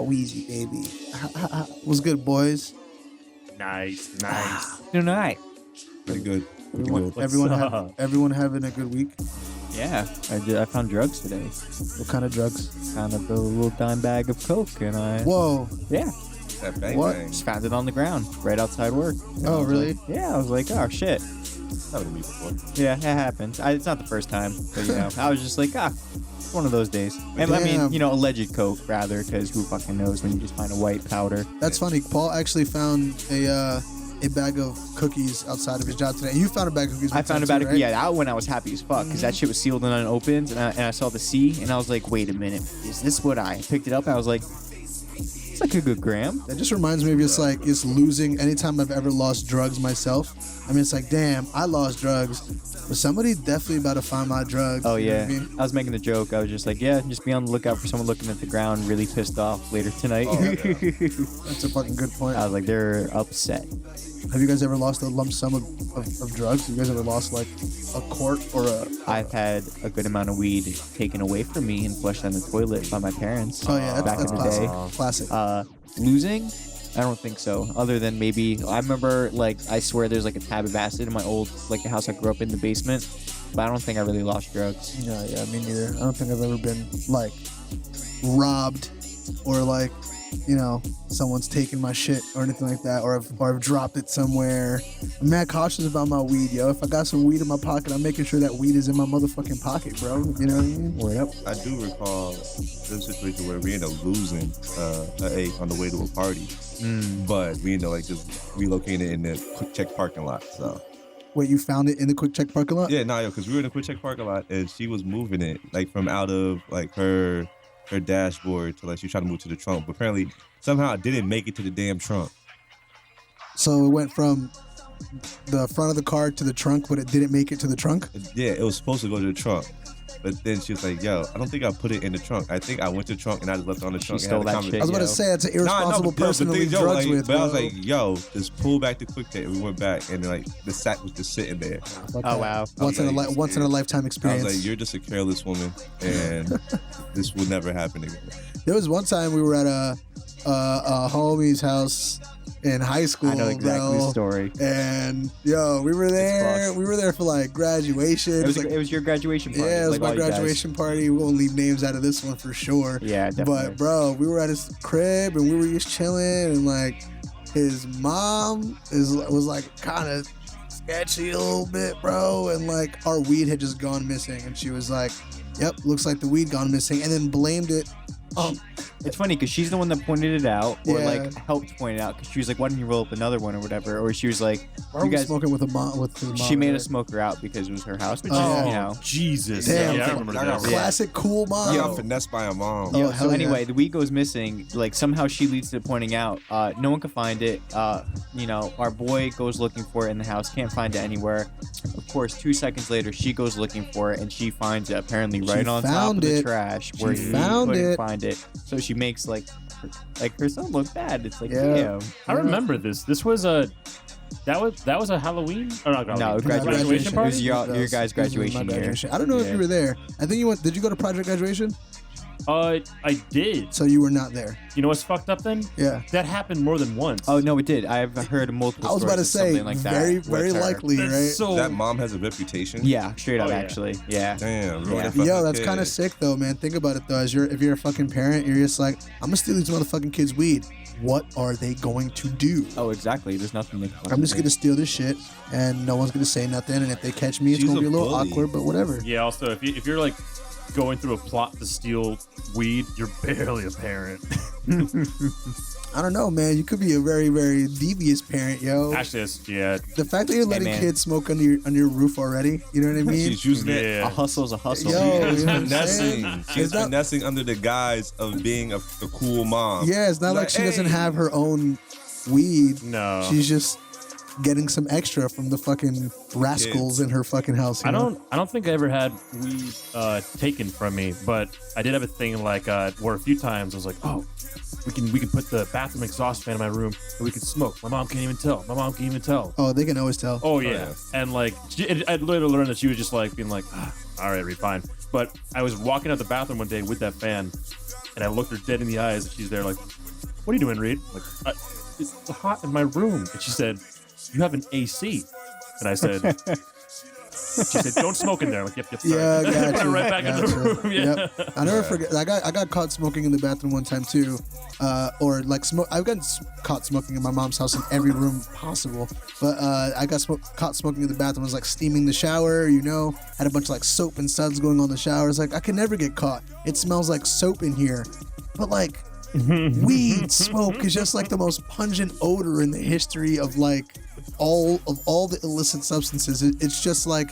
Wheezy, baby. What's good, boys? Nice. Tonight. Pretty good. Everyone having a good week? Yeah, I found drugs today. What kind of drugs? Found a little dime bag of coke, and Whoa. Yeah, That bang What? bang. just found it on the ground right outside work. Oh, really? Yeah, I was like, oh shit. That happened to me before. Yeah, it happens. It's not the first time, but I was just like, it's one of those days. And I Damn. mean, alleged coke rather, because who fucking knows when you just find a white powder. That's funny. Paul actually found a bag of cookies outside of his job today. You found a bag of cookies. I found a bag bag of, yeah, that one I was happy as fuck, because that shit was sealed and unopened, and I saw the C, and I was like, wait a minute, is this what I picked it up? And I was like, it's like a good gram. That just reminds me of it's losing. Anytime I've ever lost drugs myself, I mean, it's like, damn, I lost drugs, but somebody definitely about to find my drugs. Oh, you know yeah. what I mean? I was making a joke. I was just like, yeah, just be on the lookout for someone looking at the ground really pissed off later tonight. Oh, yeah. That's a fucking good point. I was like, they're upset. Have you guys ever lost a lump sum of drugs? You guys ever lost like a quart or a? I've had a good amount of weed taken away from me and flushed down the toilet by my parents. Oh yeah, back that's in the classic. day. Classic. Losing? I don't think so. Other than maybe, I remember, like, I swear there's like a tab of acid in my old, like the house I grew up in, the basement. But I don't think I really lost drugs. Yeah, me neither. I don't think I've ever been like robbed or like, someone's taken my shit or anything like that, or I've dropped it somewhere. I'm mad cautious about my weed, yo. If I got some weed in my pocket, I'm making sure that weed is in my motherfucking pocket, bro. You know what I mean? Word up. I do recall this situation where we ended up losing an eight on the way to a party. But we ended up like just relocating it in the Quick Check parking lot. So Wait, you found it in the Quick Check parking lot? yeah, because we were in the Quick Check parking lot and she was moving it like from out of like her dashboard to like she was trying to move to the trunk, but apparently somehow it didn't make it to the damn trunk. So it went from the front of the car to the trunk, but it didn't make it to the trunk? Yeah, it was supposed to go to the trunk. But then she was like, yo, I don't think I put it in the trunk. I think I went to the trunk and I just left it on the trunk. stole and had that a shit. I was about to say, it's an irresponsible person to leave yo, drugs like, with, but I was bro. like, yo, just pull back the Quick Check. And we went back and like the sack was just sitting there. Fuck Oh, that. wow. Once in a lifetime I experience. was like, you're just a careless woman and this will never happen again. There was one time we were at a homie's house in high school. I know exactly the story. And yo, we were there. We were there for like graduation. It was your graduation party. Yeah, it was like my all you guys. graduation party. We won't leave names out of this one for sure. Yeah, definitely. But bro, we were at his crib and we were just chilling, and like his mom was like kind of sketchy a little bit, bro. And like our weed had just gone missing, and she was like, "Yep, looks like the weed gone missing," and then blamed it. It's funny because she's the one that pointed it out, or Yeah. like helped point it out. Because she was like, "Why didn't you roll up another one or whatever?" Or she was like, Why are we smoking with his mom? She made right? us smoke her out because it was her house. But Oh. Jesus. Damn. Yeah, I remember that. Classic cool mom. Yeah, I'm finessed by a mom. Oh, So hell anyway, yeah. the weed goes missing. Like somehow she leads to pointing out, no one can find it. Our boy goes looking for it in the house, can't find it anywhere. Of course, 2 seconds later, she goes looking for it and she finds it apparently right She on top of found the it. trash She where he found couldn't it. find it. So she makes like her son look bad. It's like, Yeah. damn. I remember this. This was a that was a Halloween or not No, Halloween. graduation. It party. was your guys' It was graduation my year. graduation. I don't know if Yeah. you were there. I think you went. Did you go to project graduation? I did. So you were not there. You know what's fucked up then? Yeah. That happened more than once. Oh no, it did. I've heard multiple. I was about to stories of say, something like that very, with very her. likely, That's right? so That mom has a reputation. Yeah, straight up, Oh, yeah. actually. Yeah. Damn. Yeah. What the fuck Yo, a that's kid. kind of sick though, man. Think about it though. If you're a fucking parent, you're just like, I'm gonna steal these motherfucking kids' weed. What are they going to do? Oh, exactly. There's nothing. I'm just gonna steal this shit, and no one's gonna say nothing. And if they catch me, it's She's gonna be a a little bully. awkward, but whatever. Yeah. Also, if you're like going through a plot to steal weed, you're barely a parent. I don't know, man. You could be a very, very devious parent, yo. Actually, that's, yeah. The fact that you're letting man. kids smoke under your roof already, you know what I mean? She's using it. A Yeah. hustle's a hustle. Yo, She's you know what I'm saying? finessing. She's It's not- finessing under the guise of being a cool mom. Yeah, it's not like she doesn't have her own weed. No. She's just getting some extra from the fucking rascals in her fucking house. You know? I don't think I ever had weed taken from me, but I did have a thing like where a few times I was like, oh, we can put the bathroom exhaust fan in my room and we can smoke. My mom can't even tell. Oh, they can always tell. Oh yeah. And like I'd later learned that she was just like being like, all right, Reed, fine. But I was walking out the bathroom one day with that fan, and I looked her dead in the eyes, and she's there like, what are you doing, Reed? I'm like, it's hot in my room. And she said, you have an AC. And I said, she said, don't smoke in there. I'm like, yep, sorry. Yeah, got Put you. it right back in the room. Yeah. Yep. I never forget. I got caught smoking in the bathroom one time too, or like smoke. I've gotten caught smoking in my mom's house in every room possible. But I got caught smoking in the bathroom. I was like steaming the shower. You know, had a bunch of like soap and suds going on in the shower. I was like, I can never get caught. It smells like soap in here. But like weed smoke is just like the most pungent odor in the history of like all the illicit substances. It's just like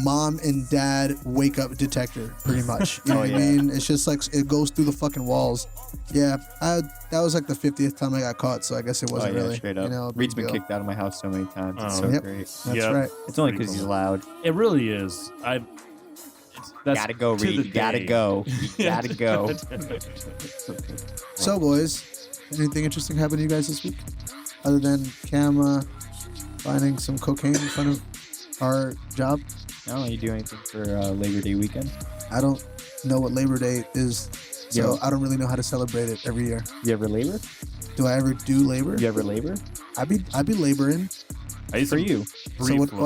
mom and dad wake up detector, pretty much. You know what I mean? It's just like it goes through the fucking walls. Yeah, that was like the 50th time I got caught, so I guess it wasn't really. Straight up. You know, Reed's been big deal. kicked out of my house so many times. It's so Yep. great. That's Yep. right. It's only Pretty because he's cool. loud. It really is. That's Gotta go, to Reed. the You gotta day. go. You gotta go. So, boys, anything interesting happened to you guys this week, other than Cam finding some cocaine in front of our job? I don't know. You do anything for Labor Day weekend? I don't know what Labor Day is, so I don't really know how to celebrate it every year. You ever labor? Do I ever do labor? You ever labor? I be laboring. I used For to you.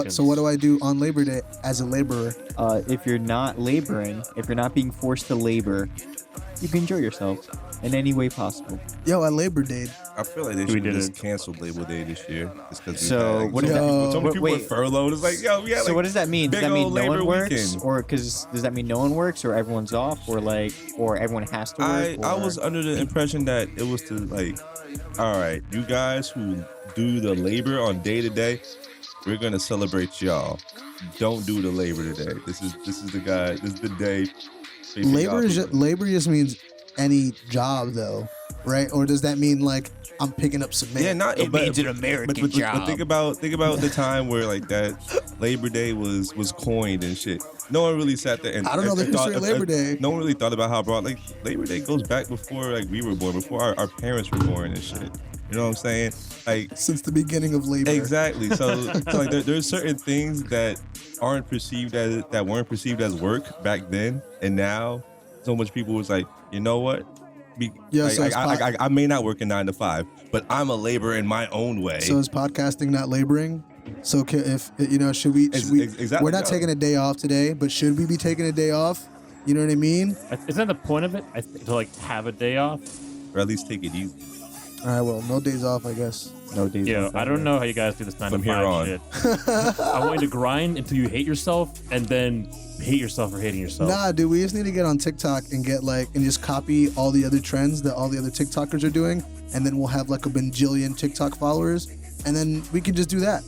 So what do I do on Labor Day as a laborer? If you're not laboring, if you're not being forced to labor, you can enjoy yourself in any way possible. Yo, I Labor Day. I feel like they We should did just it. cancel Labor Day this year. Just because So, what does that- so many people wait. were furloughed. It's like, yo, we had So like what does that mean? Does big that mean old no Labor one works, weekend. or does that mean no one works, or everyone's off, or everyone has to work? I or- was under the impression that it was to like, all right, you guys who do the labor on day to day, we're gonna celebrate y'all. Don't do the labor today. This is the guy. This is the day. Labor just means any job though, right? Or does that mean like I'm picking up cement? Yeah, not It but, means an American but job. think about the time where like that Labor Day was coined and shit. No one really sat there and I don't know the and history of Labor Day. No one really thought about how broad like Labor Day goes back before like we were born, before our parents were born and shit. You know what I'm saying? Like Since the beginning of labor. exactly. So like there's certain things that weren't perceived as work back then, and now so much people was like, you know what? Yeah, Like, so it's I may not work a 9 to 5, but I'm a laborer in my own way. So is podcasting not laboring? So if you know, should we? Exactly. We're not taking a day off today, but should we be taking a day off? You know what I mean? Isn't that the point of it? To like have a day off? Or at least take it easy. All right, well, no days off, I guess. no days Yeah, off I don't know how you guys do this 9 From to 5 here on. shit. I want you to grind until you hate yourself, and then hate yourself for hating yourself. Nah, dude, we just need to get on TikTok and get and just copy all the other trends that all the other TikTokers are doing, and then we'll have like a bajillion TikTok followers, and then we can just do that.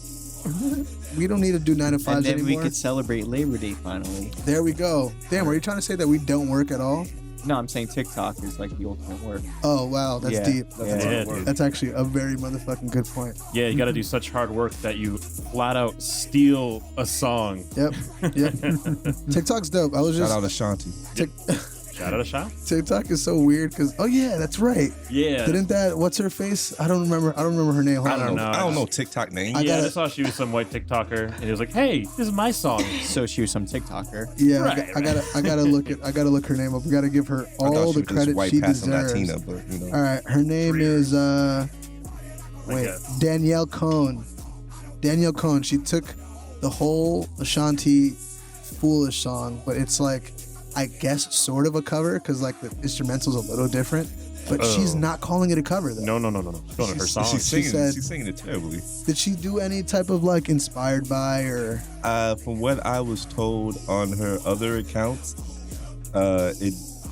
We don't need to do 9 to 5s And then anymore. we could celebrate Labor Day finally. There we go. Damn, are you trying to say that we don't work at all? No, I'm saying TikTok is like the ultimate work. Oh wow, that's Yeah, deep. that's Yeah, ultimate work. That's actually a very motherfucking good point. Yeah, you got to do such hard work that you flat out steal a song. Yep. Yep. TikTok's dope. I was Shout just out Ashanti. Shout out a shot. TikTok is so weird because that's right. Yeah. Didn't that what's her face? I don't remember her name. Hold I on. don't know. I don't know TikTok name. I Yeah, I gotta- just saw she was some white TikToker, and he was like, "Hey, this is my song." So she was some TikToker. Yeah, Right, I gotta look her name up. We gotta give her I thought all she the was just credit white she passing deserves. Latina, but you know. All right, her name is guess. Danielle Cohn. Danielle Cohn. She took the whole Ashanti Foolish song, but it's like I guess sort of a cover because like the instrumental's a little different. But she's Oh. not calling it a cover though. No. She's going to her song. She's singing. said- She's singing it terribly. Did she do any type of like inspired by or? From what I was told on her other accounts,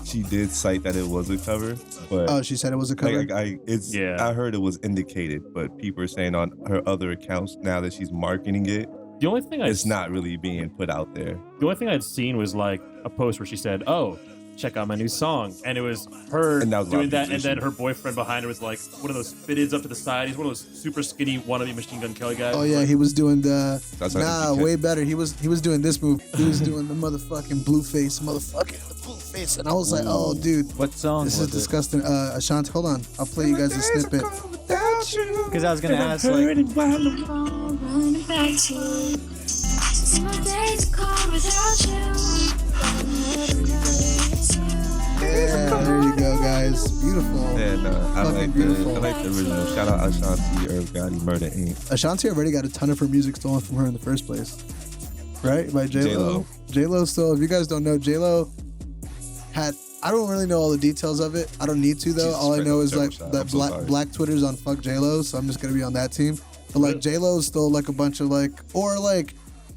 she did cite that it was a cover, but Oh, she said it was a cover. Yeah. I heard it was indicated, but people are saying on her other accounts now that she's marketing it, The only thing it's not really being put out there. The only thing I'd seen was like a post where she said, "Oh, check out my new song. And it was her And that was doing our that, and musician. then her boyfriend behind her was like one of those fitteds up to the side. He's one of those super skinny wannabe Machine Gun Kelly guys. Oh yeah, he was doing the That's how MGK. way better. He was doing this move. He was doing the motherfucking blue face, the blue face, and I was like, oh dude, What song this was is disgusting. Ashanti, hold on, I'll play you guys a snippet. Because I was gonna ask, like, Yeah, there you go, guys. Beautiful. And I Fucking like beautiful. the original. Shout out Ashanti, Irv Gotti, Murder Inc. Ashanti already got a ton of her music stolen from her in the first place, right? By J-Lo. J-Lo. J-Lo still, if you guys don't know, J-Lo had, I don't really know all the details of it. I don't need to though. Jesus All I Christ, know I'm is like terrible, that I'm so sorry. black Twitter's on fuck J-Lo, so I'm just gonna be on that team. But like J-Lo stole like a bunch of like, or like,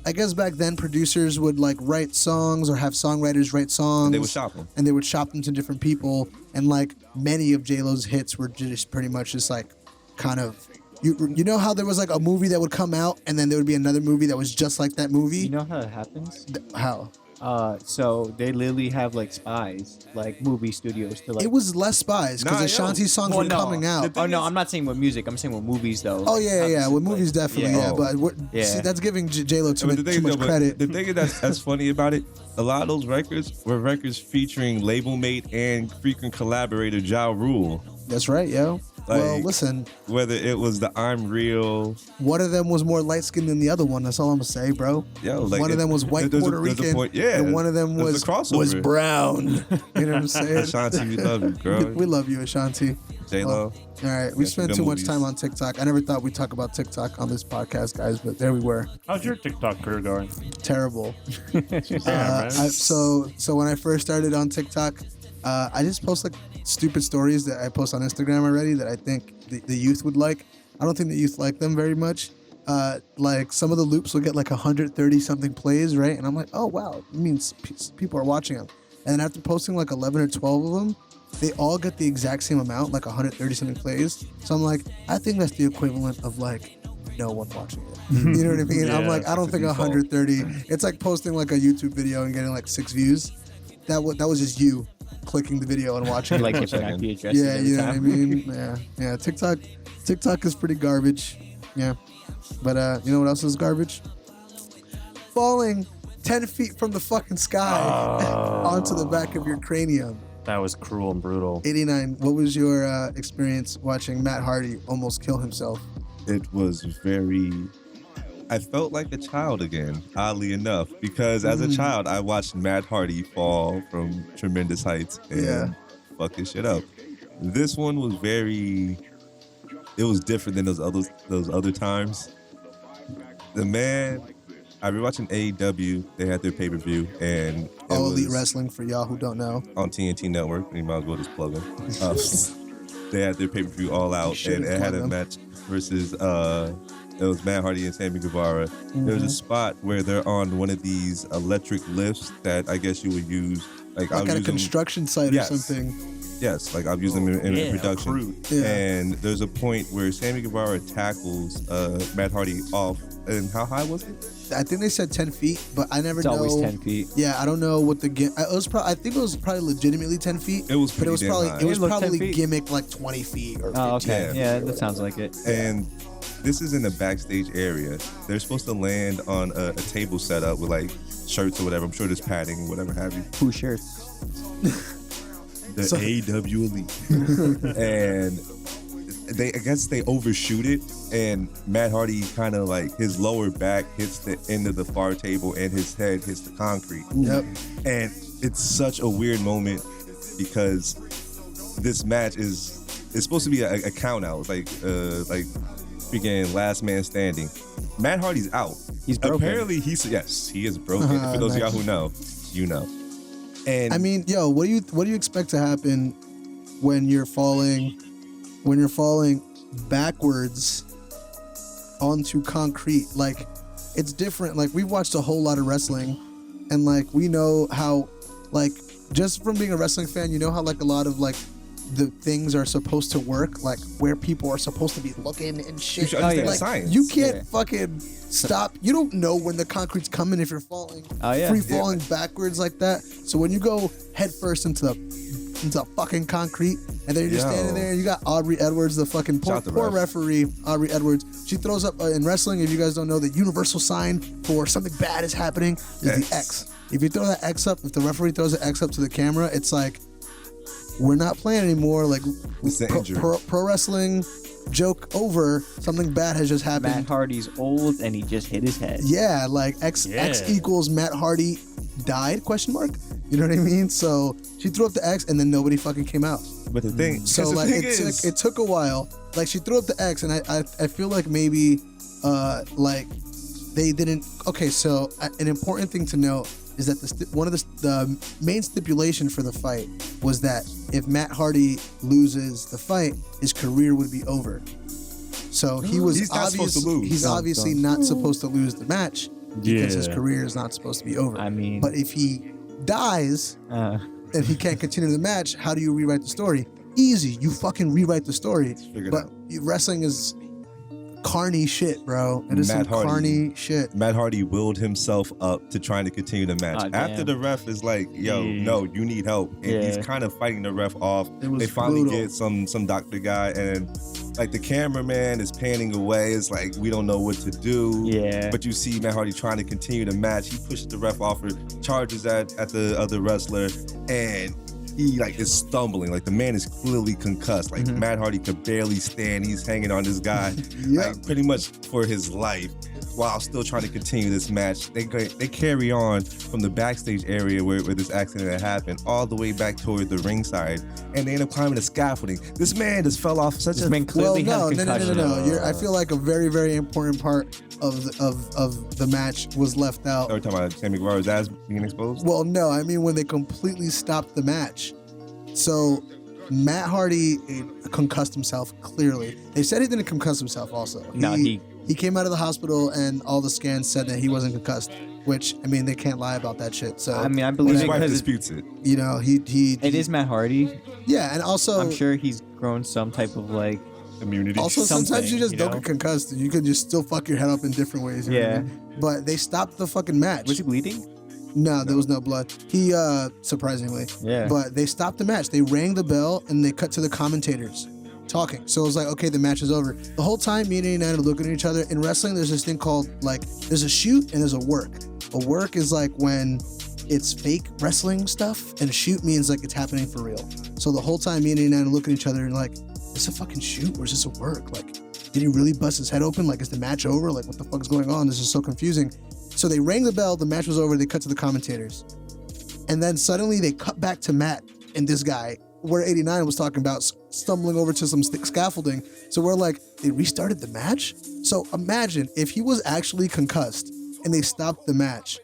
I guess back then producers would like write songs or have songwriters write songs. They would shop them. And they would shop them to different people. And like many of J-Lo's hits were just pretty much just like kind of, you know how there was like a movie that would come out and then there would be another movie that was just like that movie? you know how it happens? How? So they literally have like spies, like movie studios to like. It was less spies because Nah, yo. Ashanti's songs Well, were no. coming out. Oh no, I'm not saying with music. I'm saying with movies though. Oh yeah, yeah. With Like, movies, definitely, yeah. yeah. But Yeah. see, that's giving J-Lo too But much credit. The thing that's funny about it, a lot of those records were records featuring label mate and frequent collaborator Ja Rule. That's right, yo. Well, Like- listen, Whether it was the I'm Real, one of them was more light skinned than the other one. That's all I'm gonna say, bro. yo, like One of them was white there's a- Puerto there's a Rican, point- yeah, and one of them there's was a crossover. was brown. You know what I'm saying? Ashanti, we love you, girl. We love you, Ashanti. J-Lo. All right, we Yeah, spent good too much movies. time on TikTok. I never thought we'd talk about TikTok on this podcast, guys, but there we were. How's your TikTok career going? Terrible. Man. So when I first started on TikTok, I just post like stupid stories that I post on Instagram already that I think the youth would like. I don't think the youth like them very much. Like some of the loops will get like 130 something plays, right? And I'm like, oh wow, it means people are watching them. And after posting like 11 or 12 of them, they all get the exact same amount, like 130 something plays. So I'm like, I think that's the equivalent of like no one watching it. You know what I mean? I'm Yeah, like, I don't it's a think default. 130. It's like posting like a YouTube video and getting like 6 views. That was just you clicking the video and watching like it. different IP addresses Yeah, every you know what I time. mean? Yeah. TikTok is pretty garbage. Yeah. But you know what else is garbage? Falling 10 feet from the fucking sky onto the back of your cranium. That was cruel and brutal. 89, what was your experience watching Matt Hardy almost kill himself? It was very. I felt like a child again, oddly enough, because as a child I watched Matt Hardy fall from tremendous heights and Yeah. fuck his shit up. This one was very. It was different than those other times. The man, I was watching AEW. They had their pay-per-view, and it All Elite was Wrestling for y'all who don't know. on TNT Network. You might as well just plug them. They had their pay-per-view All Out, should and it plug had a them. match versus it was Matt Hardy and Sammy Guevara. There was a spot where they're on one of these electric lifts that I guess you would use, like I'll Like at a use them. construction site Yes. or something. Yes, like I've used them in Yeah, production. crude. Yeah. And there's a point where Sammy Guevara tackles Matt Hardy off. And how high was it? I think they said 10 feet, but I never It's know. always 10 feet. Yeah, I don't know what the it was. I think it was probably legitimately 10 feet. It was but it was pretty damn probably high. it was It looked 10 probably feet. gimmicked like 20 feet or 15. Oh, okay. Yeah. Yeah, that sounds like it. And this is in the backstage area. They're supposed to land on a table set up with like shirts or whatever. I'm sure there's padding, whatever have you. Who shirts? The So- AEW Elite. And I guess they overshoot it, and Matt Hardy kind of like his lower back hits the end of the far table and his head hits the concrete. Yep. And it's such a weird moment because this match is it's supposed to be a count out, like freaking last man standing. Matt Hardy's out. He's broken. Apparently he is broken. For those of y'all who know, you know. And I mean, yo, what do you expect to happen when you're falling backwards onto concrete? Like, it's different. Like, we've watched a whole lot of wrestling, and like we know how, like, just from being a wrestling fan, you know how like a lot of like the things are supposed to work, like where people are supposed to be looking and You shit. should understand yeah. Like, science. you can't Yeah. fucking stop. You don't know when the concrete's coming if you're falling, Oh, yeah. free falling backwards like that. So when you go head first into the fucking concrete, and then you're just Yo. standing there, and you got Aubrey Edwards, the fucking Shout out to poor ref. referee, Aubrey Edwards. She throws up in wrestling. If you guys don't know, the universal sign for something bad is happening is X. the X. If you throw that X up, if the referee throws the X up to the camera, it's like, we're not playing anymore. Like, It's an injury. pro wrestling joke over. Something bad has just happened. Matt Hardy's old and he just hit his head. Yeah, like X equals Matt Hardy died? Question mark. You know what I mean? So she threw up the X, and then nobody fucking came out. But the thing, So the like thing it took a while. Like she threw up the X, and I feel like maybe like they didn't. Okay, so an important thing to note is that one of the main stipulation for the fight was that if Matt Hardy loses the fight, his career would be over. So he was He's not supposed to lose. He's obviously not supposed to lose the match because his Yeah. career is not supposed to be over. I mean, But if he dies and he can't continue the match, how do you rewrite the story? Easy, you fucking rewrite the story. Figure it But out. wrestling is carny shit, bro. It is Matt some Hardy. carny shit. Matt Hardy willed himself up to trying to continue the match. Oh, After damn. the ref is like, yo, Yeah. no, you need help. And Yeah. he's kind of fighting the ref off. It was They finally brutal. get some doctor guy, and like the cameraman is panning away. It's like, we don't know what to do. Yeah. But you see Matt Hardy trying to continue the match. He pushes the ref off, or charges at the other wrestler, and he like is stumbling. Like the man is clearly concussed. Like Matt Hardy could barely stand. He's hanging on this guy, Yep. like pretty much for his life, while still trying to continue this match. They carry on from the backstage area where this accident had happened all the way back toward the ringside, and they end up climbing the scaffolding. This man just fell off such this a man Well, clearly no, has no, a no, no, concussion. no, no. I feel like a very, very important part of the match was left out. Are we talking about Sammy Guevara's ass being exposed? Well, no, I mean when they completely stopped the match. So Matt Hardy concussed himself, clearly. They said he didn't concuss himself also. No, he came out of the hospital and all the scans said that he wasn't concussed, which, I mean, they can't lie about that shit. So, I mean, I believe His it wife because disputes it. you know, it is Matt Hardy. yeah, and also, I'm sure he's grown some type of like. Immunity. also sometimes something, you just you don't know? get concussed. You can just still fuck your head up in different ways. You know what I Yeah. mean? But they stopped the fucking match. Was he bleeding? No, there was no blood. He, surprisingly. Yeah. But they stopped the match. They rang the bell and they cut to the commentators talking. So it was like, okay, the match is over. The whole time, me and 89 are looking at each other. In wrestling, there's this thing called, like, there's a shoot and there's a work. A work is like when it's fake wrestling stuff, and a shoot means like it's happening for real. So the whole time, me and 89 are looking at each other and like, is this a fucking shoot or is this a work? Like, did he really bust his head open? Like, is the match over? Like, what the fuck is going on? This is so confusing. So they rang the bell, the match was over, they cut to the commentators. And then suddenly they cut back to Matt and this guy, where 89 was talking about stumbling over to some scaffolding. So we're like, they restarted the match? So imagine if he was actually concussed and they stopped the match.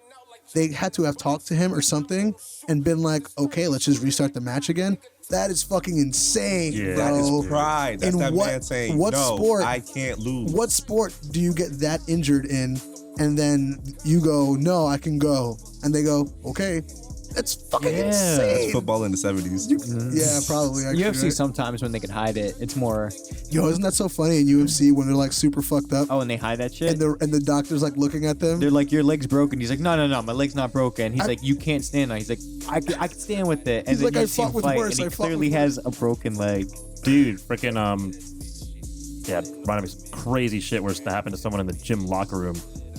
They had to have talked to him or something and been like, okay, let's just restart the match again. That is fucking insane, Yeah. bro. That is pride. That's In that what- man saying, what no, sport- I can't lose. What sport do you get that injured in and then you go, no, I can go? And they go, okay. That's fucking Yeah. insane. Football in the 70s. Yeah, probably. Actually, UFC right? sometimes when they can hide it, it's more. Yo, isn't that so funny in UFC when they're like super fucked up Oh, and they hide that shit. and the doctor's like looking at them? They're like, your leg's broken. He's like, no, my leg's not broken. He's like, you can't stand on it. He's like, I can stand with it. And He's then like, you I see him fought with fight, worse, and he I fought clearly with has a broken leg. Dude, freaking yeah, reminded me of some crazy shit where that happened to someone in the gym locker room.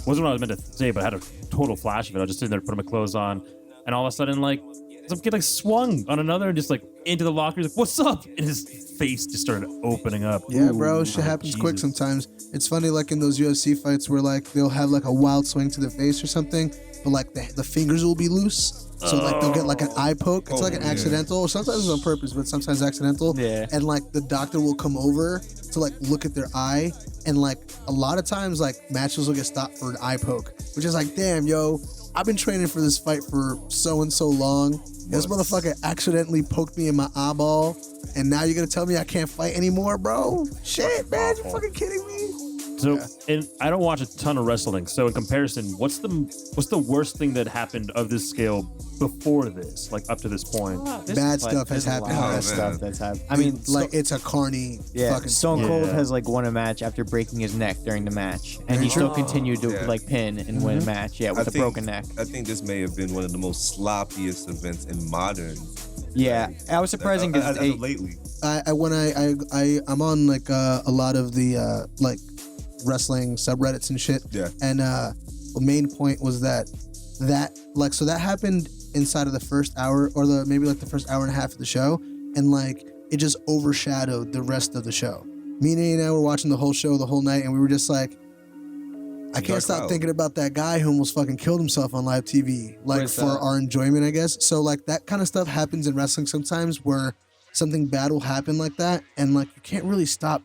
Wasn't what I was meant to say, but I had a total flash of it. I was just sitting there putting my clothes on, and all of a sudden, like, some kid like swung on another and just like into the locker. He's like, "What's up?" And his face just started opening up. Yeah, Ooh, bro, shit happens quick Jesus. sometimes. It's funny, like in those UFC fights where like they'll have like a wild swing to the face or something, but like the fingers will be loose. So like they'll get like an eye poke. It's like an yeah. accidental. Sometimes it's on purpose, but sometimes accidental. Yeah. And like the doctor will come over to like look at their eye, and like a lot of times like matches will get stopped for an eye poke, which is like, damn, yo, I've been training for this fight for so and so long. This motherfucker accidentally poked me in my eyeball, and now you're gonna tell me I can't fight anymore, bro? Shit, man, you fucking kidding me? So, and I don't watch a ton of wrestling. So, in comparison, what's the worst thing that happened of this scale before this, like up to this point? Bad stuff has happened. Bad man. stuff that's happened. I mean, like it's a carny fucking Stone Cold Yeah. has like won a match after breaking his neck during the match, and he still continued to like pin and win a match. Yeah, with a broken neck. I think this may have been one of the most sloppiest events in modern. Yeah, I was surprising because as of lately. I'm on like a lot of the like wrestling subreddits and shit. Yeah. And the main point was that like so that happened inside of the first hour or maybe like the first hour and a half of the show, and like it just overshadowed the rest of the show. Me and Annie and I were watching the whole show the whole night, and we were just like, I can't stop thinking about that guy who almost fucking killed himself on live TV, like for our enjoyment, I guess. So like that kind of stuff happens in wrestling sometimes, where something bad will happen like that, and like you can't really stop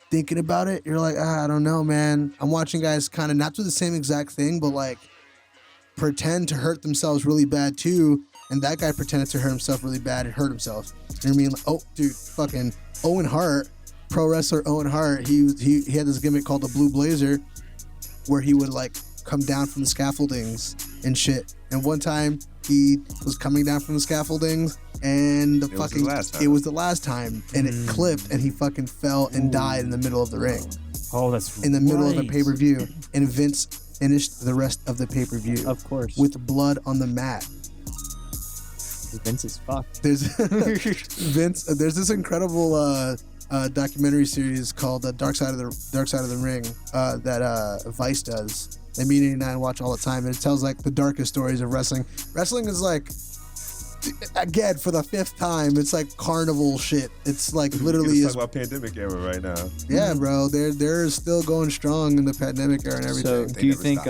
thinking about it. You're like, I don't know, man. I'm watching guys kind of not do the same exact thing, but like pretend to hurt themselves really bad too. And that guy pretended to hurt himself really bad and hurt himself. You know what I mean? Like, oh, dude, fucking Owen Hart, pro wrestler Owen Hart. He had this gimmick called the Blue Blazer, where he would like come down from the scaffoldings and shit. And one time he was coming down from the scaffoldings, and it was the last time, and it clipped, and he fucking fell and died in the middle of the ring. Oh, that's in the middle of a pay-per-view, and Vince finished the rest of the pay-per-view, of course, with blood on the mat. Vince is fucked. There's Vince. There's this incredible documentary series called Dark Side of the Ring that Vice does. And me and I watch all the time, and it tells like the darkest stories of wrestling. Wrestling is like, again, for the 5th time, it's like carnival shit. It's like literally Let's talk about pandemic era right now. Yeah, bro, they're still going strong in the pandemic era and everything. So, do you think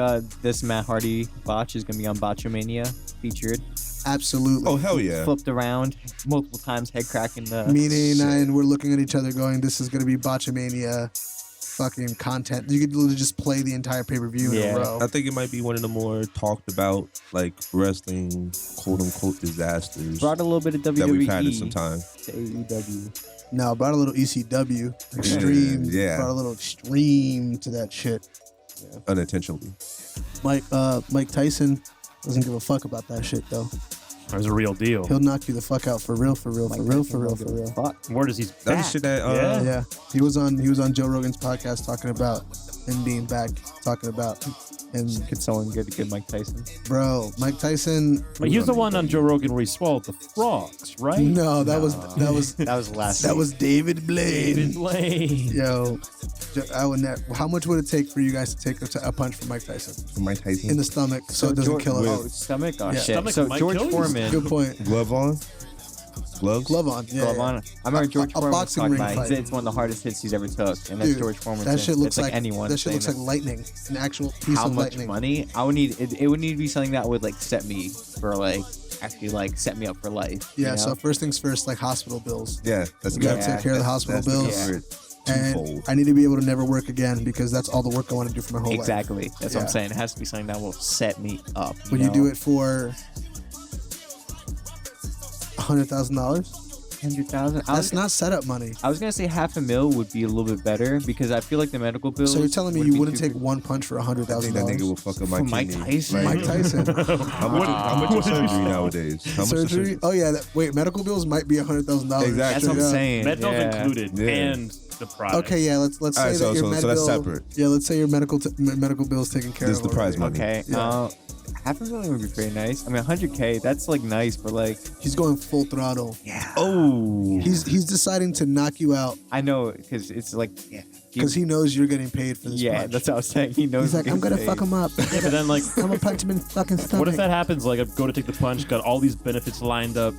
this Matt Hardy botch is gonna be on Botchamania featured? Absolutely. Oh hell yeah! Flipped around multiple times, head cracking the. Me and A9, we're looking at each other, going, "This is gonna be Botchamania." Fucking content. You could literally just play the entire pay-per-view in a row. I think it might be one of the more talked about like wrestling quote unquote disasters. Brought a little bit of WWE that we've had in some time. To AEW. No, brought a little ECW extreme. Yeah. Brought a little extreme to that shit. Yeah. Unintentionally. Mike Tyson doesn't give a fuck about that shit though. That was a real deal. He'll knock you the fuck out for real. Where does he? That was shit that. Yeah. He was on Joe Rogan's podcast talking about him being back, talking about him. Could someone get a good Mike Tyson? Bro, Mike Tyson. But he was the one on Joe Rogan where he swallowed the frogs, right? No, that was last. That was David Blaine. David Blaine. Yo, I would not. How much would it take for you guys to take a punch from Mike Tyson? From Mike Tyson in the stomach, so it doesn't kill him. Oh, stomach. Oh yeah. shit. Stomach so might George kill you. Foreman. Good point. Glove on. Gloves. Glove on. Yeah. Glove on. I remember George Foreman was boxing talking ring about it. He fight. said it's one of the hardest hits he's ever took, and that's Dude, George Foreman. That shit looks it's like anyone. That shit looks like lightning, an actual piece How of much lightning. money? I would need it. It would need to be something that would like set me for like actually like set me up for life. Yeah. you know? So first things first, like hospital bills. Yeah, that's You gotta take care of the hospital bills. And Twofold. I need to be able to never work again because that's all the work I want to do for my whole life. Exactly. That's what I'm Yeah. saying. It has to be something that will set me up. Would you do it for $100,000? 100,000? That's not setup money. I was gonna say $500,000 would be a little bit better because I feel like the medical bills. So you're telling me you wouldn't take one punch for I think that nigga $100,000? will fuck up my For Mike kidney. Tyson? Mike Tyson. How much is surgery nowadays? How much is Surgery? Oh yeah. Wait, medical bills might be $100,000. Exactly. That's what I'm saying. Med bills yeah. included Yeah. and the prize. Okay, yeah. Let's say Alright, that your med so that's bill. separate. Yeah, let's say your medical bill is taken care This of. is the prize already. money. Okay. Yeah. $500,000 would be pretty nice. I mean, $100,000. That's like nice for like. He's going full throttle. Yeah. Oh. He's deciding to knock you out I know because it's like. Yeah. because he knows you're getting paid for this Yeah, punch. that's what I was saying. He knows. He's like, I'm gonna fuck him up. Yeah, but then like, I'm gonna punch him in the fucking stomach. what if that happens? Like, I go to take the punch, got all these benefits lined up,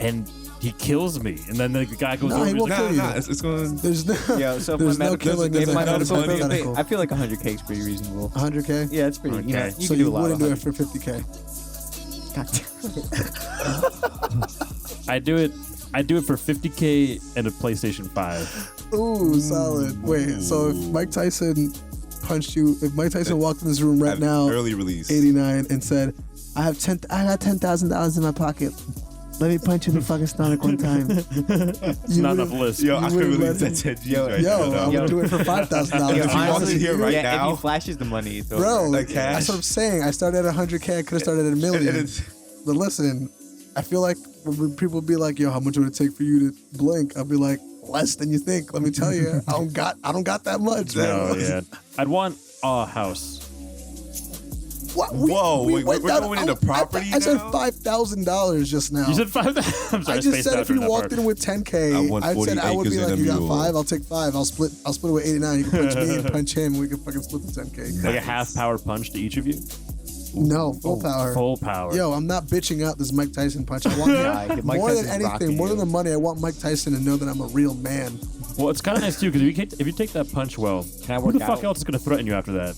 and he kills me, and then the guy goes No, over. he He's won't like, kill you. It's going. There's no. Yeah, so if There's my no medical, killing if in my that medical bill, hypothetical. I feel like $100,000 is pretty reasonable. 100K. Yeah, it's pretty. You know, Okay. you So can do you a lot. wouldn't with do it for 50K. I do it for 50K and a PlayStation 5. Ooh, solid. Wait, so if Mike Tyson punched you, if Mike Tyson walked in this room right now, Early release. 89, and said, I got $10,000 in my pocket. let me punch you in the fucking stomach one time. It's not enough list. Yo, I You could would've release let that 10 G's right Yo, now. I would do it for $5,000. Yo, If you walk honestly, in here right if now, he flashes the money, it's over. Bro, Like cash? that's what I'm saying. I started at 100K. I could have started at $1 million. and it's, But listen, I feel like when people be like, "Yo, how much would it take for you to blink?" I'll be like, "Less than you think." Let me tell you, I don't got that much. No, bro. yeah. I'd want a house. What? Whoa, wait, went we're down- going into property I said now? $5,000 just now. You said 5. I'm sorry, I just spaced said out if you during that walked part. in with 10K, I want I 40 said I would be acres like, and a "You got mule." 5, I'll take 5. I'll split it with 89. You can punch me and punch him. We can fucking split the 10K." Like a half power punch to each of you. No, full power. Full power. Yo, I'm not bitching out this Mike Tyson punch. I want Yeah, Mike more than Tyson's anything, rocking more than you. the money. I want Mike Tyson to know that I'm a real man. Well, it's kind of nice too because if you take that punch well, Can I who work the fuck out? else is gonna threaten you after that?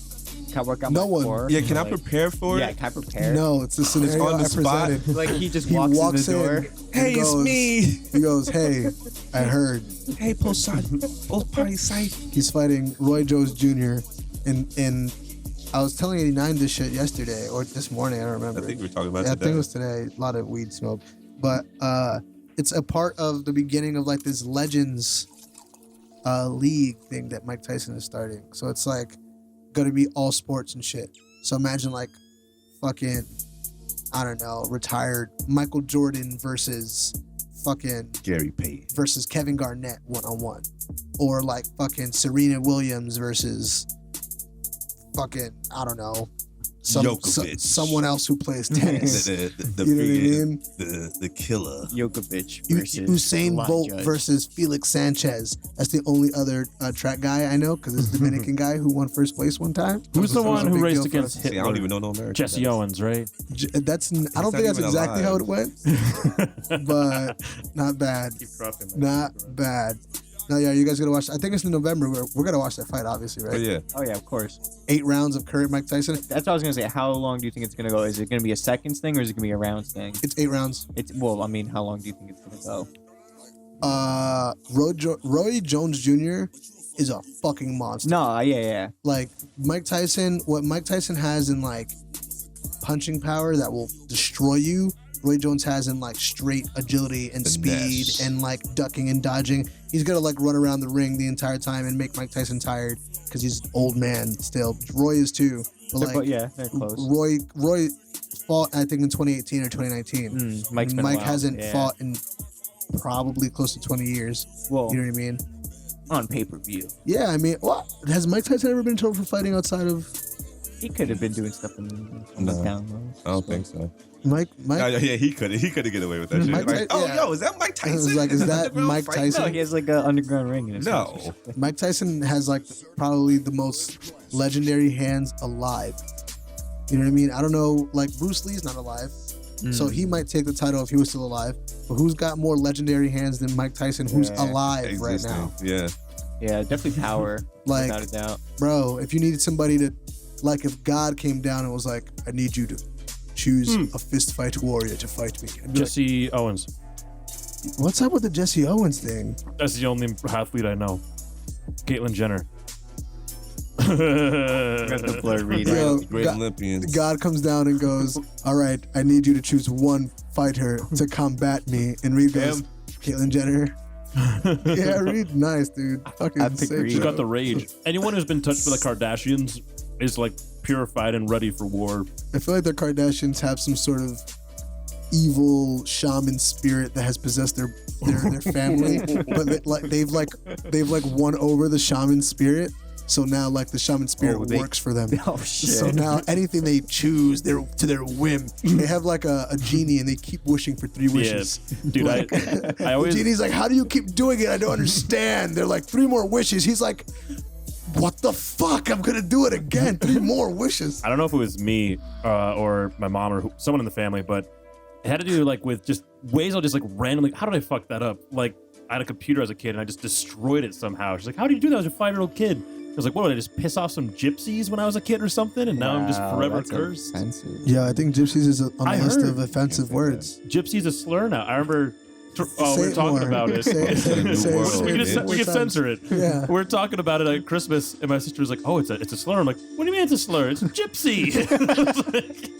Can I work out No my one. core? yeah, can I Like, prepare for Yeah, it? can I prepare? No, it's the scenario on the I spot? presented. Like he just He walks walks in the door. and Hey, it's goes- me. He goes, "Hey, I heard Hey, PostPartyCyph. he's fighting Roy Jones Jr. in I was telling 89 this shit yesterday or this morning. I don't remember. I think we were talking about Yeah, I today. think it was today. A lot of weed smoke, but it's a part of the beginning of like this Legends league thing that Mike Tyson is starting. So it's like gonna be all sports and shit. So imagine like fucking, I don't know, retired Michael Jordan versus fucking Gary Payton. versus Kevin Garnett 1-on-1, or like fucking Serena Williams versus fucking, I don't know, Djokovic. someone else who plays tennis. The You know what I freaking- mean? the killer. Djokovic versus Usain Lot Bolt Judge. versus Felix Sanchez. That's the only other track guy I know because it's a Dominican guy who won first place one time. Who's the It was one a who big raced deal for against us. Hitler? See, I don't even know no American. Jesse guys. Owens, right? That's I don't not think that's even exactly how it alive. went, but not bad. Not bad. No, yeah, you guys gotta watch. I think it's in November. We're gonna watch that fight, obviously, Oh right? yeah. Oh yeah, of course. 8 rounds of current Mike Tyson. That's what I was gonna say. How long do you think it's gonna go? Is it gonna be a seconds thing or is it gonna be a rounds thing? It's 8 rounds. It's well, I mean, how long do you think it's gonna go? Roy Jones Jr. is a fucking monster. No, yeah. Like Mike Tyson, what Mike Tyson has in like punching power that will destroy you, Roy Jones has in like straight agility and Finesse. speed and like ducking and dodging. He's gonna like run around the ring the entire time and make Mike Tyson tired because he's an old man still. Roy is too. But They're, like they're close. Roy fought I think in 2018 or 2019. Mike's been a Mike while, hasn't yeah. fought in probably close to 20 years. Well, You know what I mean? on pay-per-view. Yeah, I mean, what has Mike Tyson ever been in trouble for fighting outside of He could have been doing stuff in No. the town. I don't think so. Mike? Yeah, he could get away with that shit. Mike Like, Ty- oh, yeah. yo, is that Mike It was Tyson? like, is that Underground Mike fight? Tyson? No, he has like an underground ring in his No. house. Mike Tyson has like probably the most legendary hands alive. You know what I mean? I don't know, like Bruce Lee's not alive, so he might take the title if he was still alive. But who's got more legendary hands than Mike Tyson, who's Yeah, alive right Existing. now? Yeah. Yeah, definitely power. Like- without a doubt. Bro, if you needed somebody to, like, if God came down and was like, "I need you to choose a fist fight warrior to fight me," I'd be Jesse Owens. like, what's up with the Jesse Owens thing? That's the only athlete I know. Caitlyn Jenner. Got the blur read. Yo, Great God- Olympians. God comes down and goes, "All right, I need you to choose one fighter to combat me." And Reed goes, Him. "Caitlyn Jenner." Yeah, Reed, nice dude. Fucking I pick sick, Reed. She's bro. got the rage. Anyone who's been touched by the Kardashians is like purified and ready for war. I feel like the Kardashians have some sort of evil shaman spirit that has possessed their family, but they've won over the shaman spirit. So now, like, the shaman spirit they- works for them. Oh shit. So now anything they choose, they're to their whim. They have like a genie and they keep wishing for 3 wishes. Dude, Like, I always the genie's like, "How do you keep doing it? I don't understand." They're like, 3 more wishes. He's like, "What the fuck? I'm gonna do it again. 3 more wishes." I don't know if it was me or my mom or someone in the family, but it had to do like with just ways I'll just like randomly. How did I fuck that up? Like I had a computer as a kid and I just destroyed it somehow. She's like, "How do you do that as a 5-year-old kid?" I was like, "What? Did I just piss off some gypsies when I was a kid or something?" And now I'm just Wow, forever that's cursed. offensive. Yeah, I think gypsies is on I the list heard. of offensive words. Gypsy's a slur now. I remember Oh, Say we're it talking more. about it. Say New say world, we man. can, we can censor it. Yeah. We're talking about it at Christmas, and my sister was like, "Oh, it's a slur." I'm like, "What do you mean it's a slur? It's gypsy."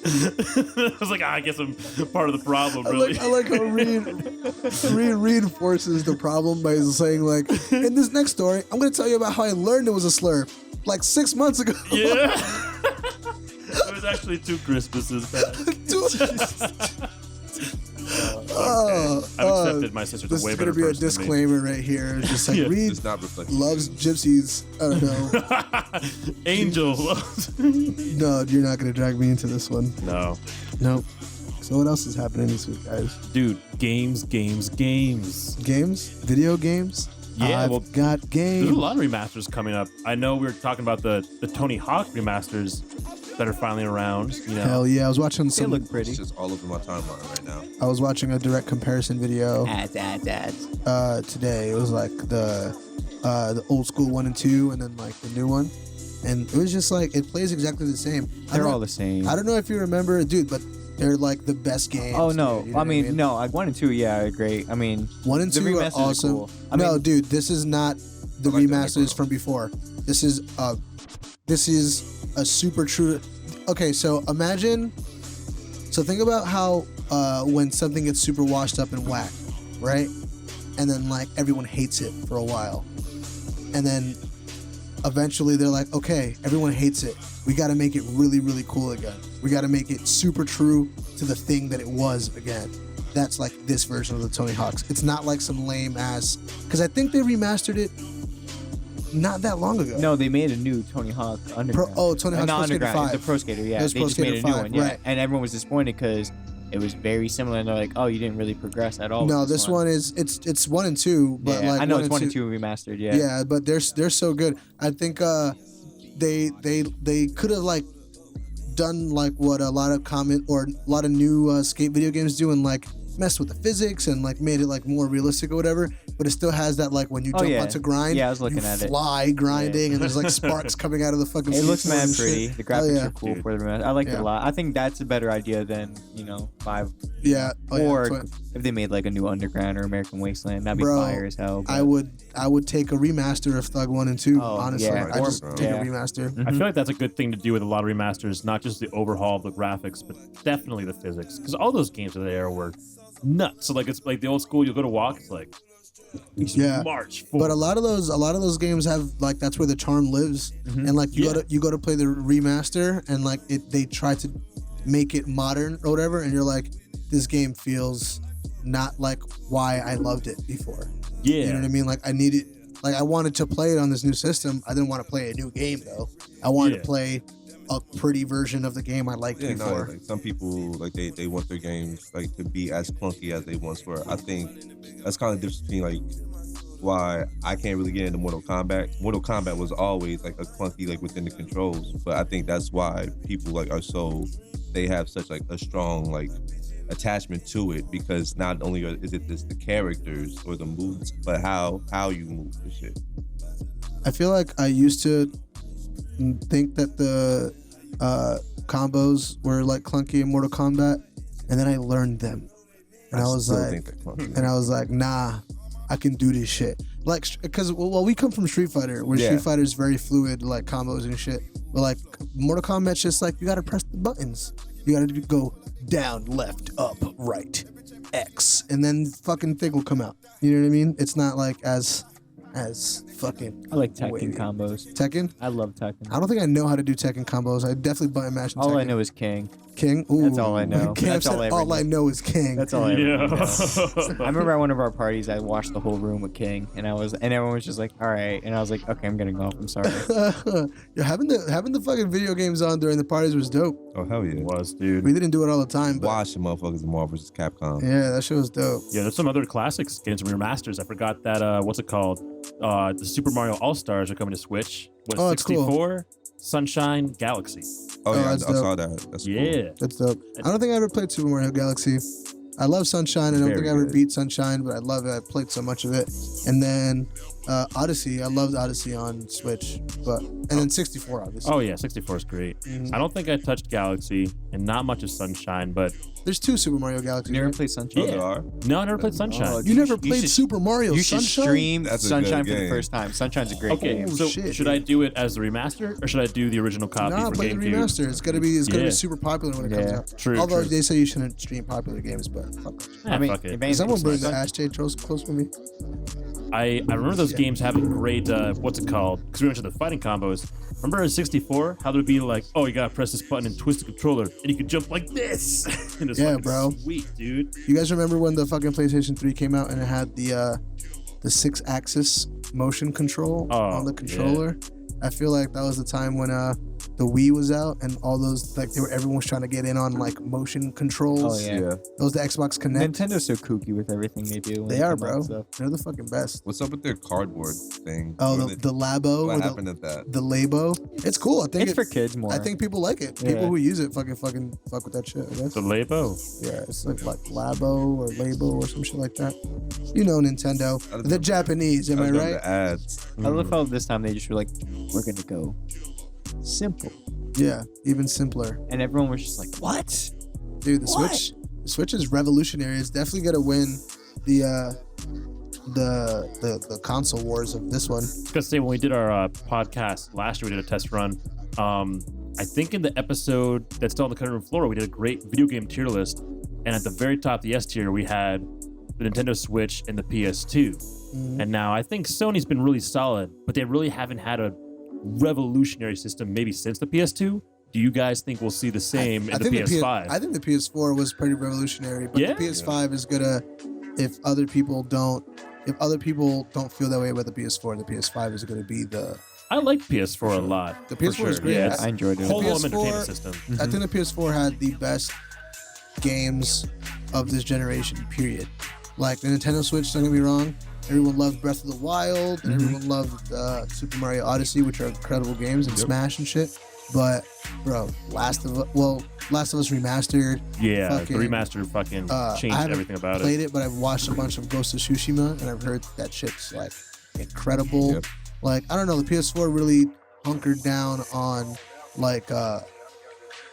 I was like, I guess I'm part of the problem, really. I like how Reed reinforces the problem by saying, like, in this next story, I'm going to tell you about how I learned it was a slur like 6 months ago. Yeah. It was actually 2 Christmases back. I've accepted my sister's This a way is better going to be a person than me. disclaimer right here. It's just like, Yeah. Reed It's not reflective. loves gypsies. I don't know. Angel. No, you're not going to drag me into this one. No. Nope. So what else is happening this week, guys? Dude, games. Games? Video games? Yeah, I've well, got games. There's a lot of remasters coming up. I know we were talking about the Tony Hawk remasters that are finally around. You know, Hell yeah, I was watching They some. look pretty. It's just all over my timeline right now. I was watching a direct comparison video Ads. today. It was like the old school 1 and 2, and then like the new one, and it was just like it plays exactly the same. They're all the same. I don't know if you remember, dude, but they're like the best games. Oh no! dude, you know I what mean, no. Like 1 and 2, yeah, I agree. I mean, 1 and the 2 are remasters are awesome. cool. I No, mean- dude, this is not the I like the remasters background. from before. This is a super true. Okay, so think about how when something gets super washed up and whacked, right? And then like everyone hates it for a while, and then eventually they're like, okay, everyone hates it. We got to make it really, really cool again. We got to make it super true to the thing that it was again. That's like this version of the Tony Hawks. It's not like some lame ass, because I think they remastered it not that long ago. No, they made a new Tony Hawk Underground. Tony Hawk's Not Pro Skater Underground, 5. the Pro Skater, yeah. It was They Pro just made a Skater new 5, one, yeah. right. And everyone was disappointed because it was very similar, and they're like, "Oh, you didn't really progress at all." No, with this one is it's 1 and 2, but yeah, like I know 1 it's and 1 and 2 remastered. Yeah. Yeah, but they're so good. I think they could have like done like what a lot of new skate video games do, and like messed with the physics and like made it like more realistic or whatever. But it still has that like when you Oh, jump yeah. onto grind, Yeah, I was looking you at it. fly grinding, and there's like sparks coming out of the fucking. It looks skateboard mad and shit. pretty. The Hell graphics yeah. are cool Dude. for the remaster. I liked it Yeah. a lot. I think that's a better idea than 5. Yeah. Oh, yeah, Or that's what- if they made like a new Underground or American Wasteland, that'd be Bro, fire as hell. I would take a remaster of Thug 1 and 2. Oh, honestly, yeah. I just Or- take yeah. a remaster. I feel like that's a good thing to do with a lot of remasters, not just the overhaul of the graphics, but definitely the physics. Because all those games of the era were nuts. So like it's like the old school, you'll go to walk, it's like Yeah. march But forward. a lot of those games have like that's where the charm lives, and like you go to play the remaster, and like they try to make it modern or whatever, and you're like, this game feels not like why I loved it before. Yeah. You know what I mean? Like I wanted to play it on this new system. I didn't want to play a new game though. I wanted to play a pretty version of the game I liked Yeah, before. no, like some people like they want their games like to be as clunky as they once were. I think that's kind of the difference between like why I can't really get into Mortal Kombat. Mortal Kombat was always like a clunky like within the controls, but I think that's why people like are so they have such like a strong like attachment to it, because not only is it just the characters or the moves, but how you move the shit. I feel like I used to think that the combos were like clunky in Mortal Kombat, and then I learned them, and I was still like, think they're clunky. and I was like, nah, I can do this shit. Like, because well, we come from Street Fighter, where Street Fighter is very fluid, like combos and shit. But like Mortal Kombat's just like you gotta press the buttons. You gotta go down, left, up, right, X, and then fucking thing will come out. You know what I mean? It's not like as fucking. I like Tekken wavy. combos. Tekken? I love Tekken. I don't think I know how to do Tekken combos. I definitely button mash in Tekken. All I know is King. King. Ooh. That's all I know. Cam That's said, all I ever all know. I know is King. That's all I ever Yeah. know. I remember at one of our parties, I watched the whole room with King, and everyone was just like, "All right," and I was like, "Okay, I'm gonna go off. I'm sorry." Yeah, having the fucking video games on during the parties was dope. Oh hell yeah! It was, dude. We didn't do it all the time, but Watch the motherfuckers in Marvel vs. Capcom. yeah, that shit was dope. Yeah, there's some other classics games from remasters. I forgot that. What's it called? The Super Mario All Stars are coming to Switch. What, Oh, it's cool. 64? Sunshine Galaxy. Oh yeah, I that's dope. saw that. That's cool. Yeah. That's dope. I don't think I ever played Super Mario Galaxy. I love Sunshine. I don't Very think I ever good. beat Sunshine, but I love it. I played so much of it. And then Odyssey. I loved Odyssey on Switch, but And then 64, obviously. Oh yeah, 64 is great. I don't think I touched Galaxy, and not much of Sunshine, but There's 2 Super Mario Galaxy. You never right? played Sunshine? Oh, there are. no, I never played Sunshine. Oh, You never You played should- Super Mario You should Sunshine? stream That's a good Sunshine for the game. first time. Sunshine's a great Okay, game. so shit, should dude. I do it as the remaster, or should I do the original copy Nah, for play the GameCube? remaster. It's gonna be Yeah. super popular when it comes Yeah. out. True, Although true. they say you shouldn't stream popular games, but fuck. Ah, fuck it. if Can anything, someone bring the Sun- ashtray close with me? I remember those Yeah. games having great, what's it called? Because we mentioned the fighting combos. Remember in 64, how there'd be like, oh, you gotta press this button and twist the controller, and you could jump like this. And it's Yeah, fucking bro. Sweet, dude. You guys remember when the fucking PlayStation 3 came out and it had the 6-axis motion control Oh, on the controller? I feel like that was the time when the Wii was out and all those everyone was trying to get in on like motion controls. Oh, yeah. Yeah. That was the Xbox Connect. Nintendo's so kooky with everything they do. when They it are, comes out bro. and stuff. They're the fucking best. What's up with their cardboard thing? Oh, Or the Labo what or happened at that? the Labo. It's cool. I think It's for kids more. I think people like it. People Yeah. who use it fucking fuck with that shit, I guess. The Labo. Yeah, it's like Labo or Labo or some shit like that. You know Nintendo. I The Japanese, am I remember right? the ads. I love how this time they just were like, we're gonna go simple, Yeah, even simpler. and everyone was just like, what? Dude, the What? Switch is revolutionary. It's definitely gonna win the console wars of this one. I was gonna say when we did our podcast last year, we did a test run. I think in the episode that's still on the cutting room floor, we did a great video game tier list, and at the very top, the S tier, we had the Nintendo Switch and the PS2. And now I think Sony's been really solid, but they really haven't had a revolutionary system maybe since the PS2. Do you guys think we'll see the same in the PS5? I think the PS4 was pretty revolutionary, but Yeah? the PS5 is gonna, if other people don't feel that way about the PS4, the PS5 is gonna be the. I like PS4 a lot. The for PS4 is sure. great. Yeah, I enjoyed it. whole home PS4 entertainment system. I think the PS4 had the best games of this generation. Period. Like the Nintendo Switch, don't get me wrong. Everyone loved Breath of the Wild, and everyone loved Super Mario Odyssey, which are incredible games, and Smash and shit. But bro, Last of Us remastered. Yeah, Fucking, the remaster fucking I changed haven't everything about played it. it, but I've watched a bunch of Ghost of Tsushima, and I've heard that shit's like incredible. Yep. Like I don't know, the PS4 really hunkered down on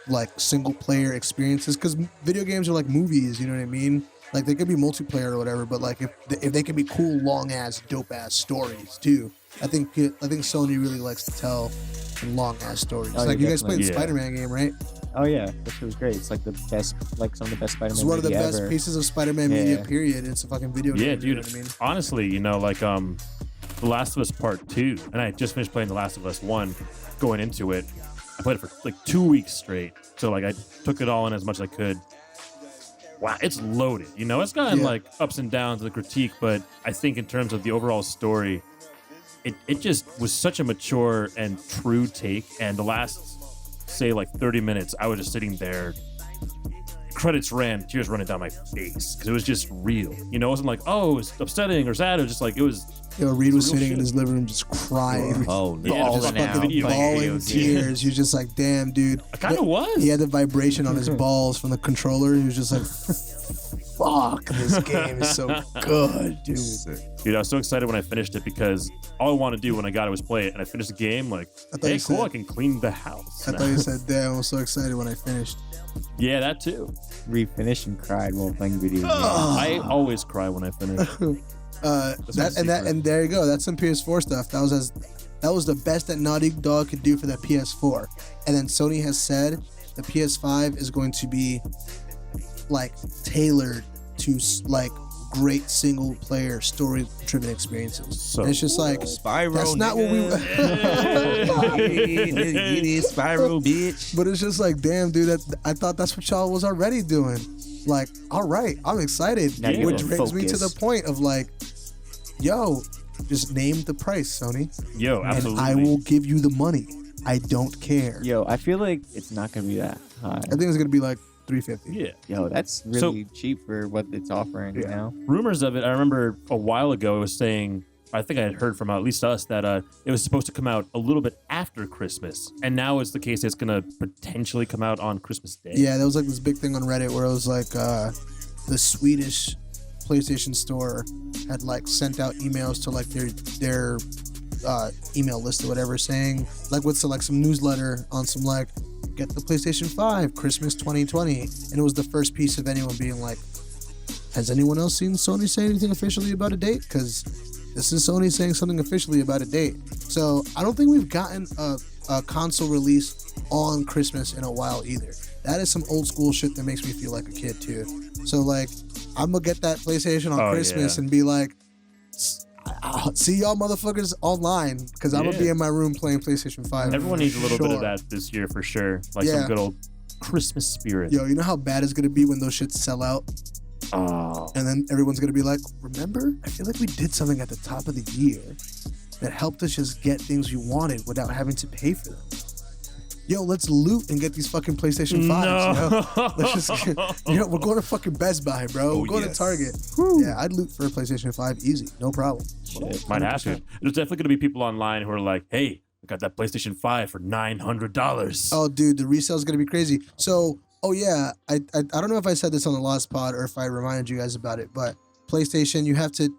like single player experiences because video games are like movies. You know what I mean? Like they could be multiplayer or whatever, but like if they can be cool, long ass, dope ass stories too. I think Sony really likes to tell long ass stories. Oh, Like yeah, you guys played the definitely. Spider-Man game, right? Oh yeah, that shit was great. It's like the best, like some of the best Spider-Man It's one of the movie best ever. pieces of Spider-Man media. Yeah. Period. It's a fucking video game. Yeah, You know dude. what I mean? Honestly, you know, like The Last of Us Part 2, and I just finished playing The Last of Us 1 going into it. I played it for like 2 weeks straight. So like I took it all in as much as I could. Wow, it's loaded. You know, it's gotten Yeah. like ups and downs of the critique, but I think in terms of the overall story, it just was such a mature and true take. And the last, say, like 30 minutes, I was just sitting there. Credits ran, tears running down my face because it was just real. You know, it wasn't like, oh, it was upsetting or sad. It was just like, it was. Yo, Reed was Real sitting in shit. his living room just crying. Oh Yeah, no! just Balling out, video playing game. Bawling videos, tears. He was just like, damn, dude. I kind of was. He had the vibration on his balls from the controller. He was just like, fuck, this game is so good, dude. Sick. Dude, I was so excited when I finished it because all I wanted to do when I got it was play it, and I finished the game like, I thought hey, you cool, said- I can clean the house. I thought you said, damn, I was so excited when I finished. Yeah, that too. Refinished and cried while playing video games. I always cry when I finish. And there you go. That's some PS4 stuff. That was the best that Naughty Dog could do for the PS4. And then Sony has said the PS5 is going to be like tailored to like great single player story driven experiences. So And it's just like Spyro. that's not what we. You need Spyro, bitch. But it's just like, damn, dude. I thought that's what y'all was already doing. Like, all right, I'm excited. Now you Which can brings me to the focus. point of like, yo, just name the price, Sony, Yo, and absolutely. I will give you the money. I don't care. Yo, I feel like it's not gonna be that high. I think it's gonna be like $350. Yeah. Yo, that's really cheap for what it's offering Yeah. now. Rumors of it, I remember a while ago it was saying, I think I had heard from at least us that it was supposed to come out a little bit after Christmas. And now it's the case it's going to potentially come out on Christmas Day. Yeah, there was like this big thing on Reddit where it was like the Swedish PlayStation Store had like sent out emails to like their email list or whatever, saying like with some newsletter on some like get the PlayStation 5 Christmas 2020, and it was the first piece of anyone being like, has anyone else seen Sony say anything officially about a date? Because this is Sony saying something officially about a date. So I don't think we've gotten a console release on Christmas in a while either. That is some old school shit that makes me feel like a kid too. So like, I'm gonna get that PlayStation on Christmas and be like, I'll see y'all motherfuckers online, because I'm gonna be in my room playing PlayStation 5. Everyone needs a little bit of that this year for sure. Like some good old Christmas spirit. Yo, you know how bad it's gonna be when those shits sell out? Oh. And then everyone's gonna be like, remember? I feel like we did something at the top of the year that helped us just get things we wanted without having to pay for them. Yo, let's loot and get these fucking PlayStation 5s, yo. Let's just, we're going to fucking Best Buy, bro. We're going to Target. Woo. Yeah, I'd loot for a PlayStation 5 easy. No problem. Shit, might have to. There's definitely going to be people online who are like, hey, I got that PlayStation 5 for $900. Oh, dude, the resale is going to be crazy. So, I don't know if I said this on the last pod or if I reminded you guys about it, but PlayStation, you have to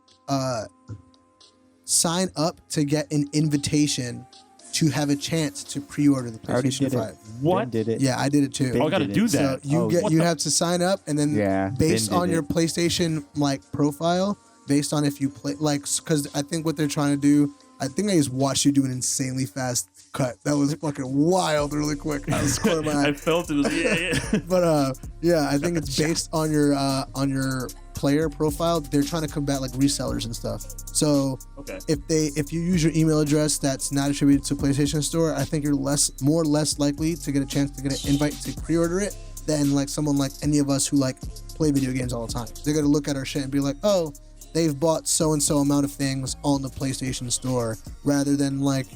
sign up to get an invitation to have a chance to pre-order the PlayStation 5. What? Did it? Yeah, I did it too. Oh, I gotta do that. So you have to sign up, and then based on your PlayStation profile, based on if you play because I think what they're trying to do, I think I just watched you do an insanely fast cut. That was fucking wild, really quick. I was squaring my eye. I felt it. But I think it's based on your player profile. They're trying to combat like resellers and stuff. So if you use your email address that's not attributed to PlayStation Store, I think you're less likely to get a chance to get an invite to pre-order it than like someone like any of us who like play video games all the time. They're gonna look at our shit and be like, oh, they've bought so and so amount of things on the PlayStation Store, rather than like,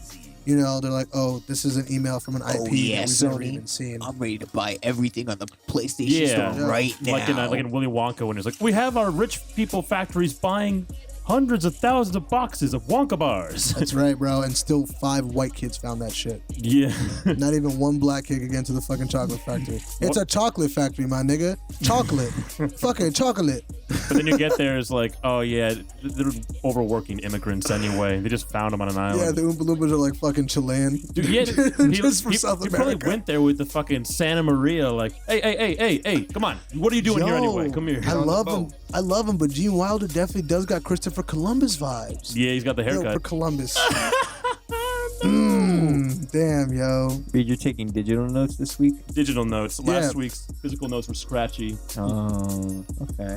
they're like, oh, this is an email from an IP that we've never even seen. I'm ready to buy everything on the PlayStation Store right now. Like in Willy Wonka, when it's like, we have our rich people factories buying hundreds of thousands of boxes of Wonka bars. That's right, bro. And still 5 white kids found that shit. Yeah. Not even one black kid could get into the fucking chocolate factory. It's a chocolate factory, my nigga. Chocolate. Fucking chocolate. But then you get there, it's like, oh yeah, they're overworking immigrants anyway. They just found them on an island. Yeah, the Oompa Loompas are like fucking Chilean. Dude, yeah, just from South America. Probably went there with the fucking Santa Maria, like, hey, come on. What are you doing here anyway? Come here. I love him, but Gene Wilder definitely does got Christopher Columbus vibes. Yeah, he's got the haircut. For Columbus. Damn, yo. Reed, you're taking digital notes this week? Digital notes. Last week's physical notes were scratchy. Oh, okay.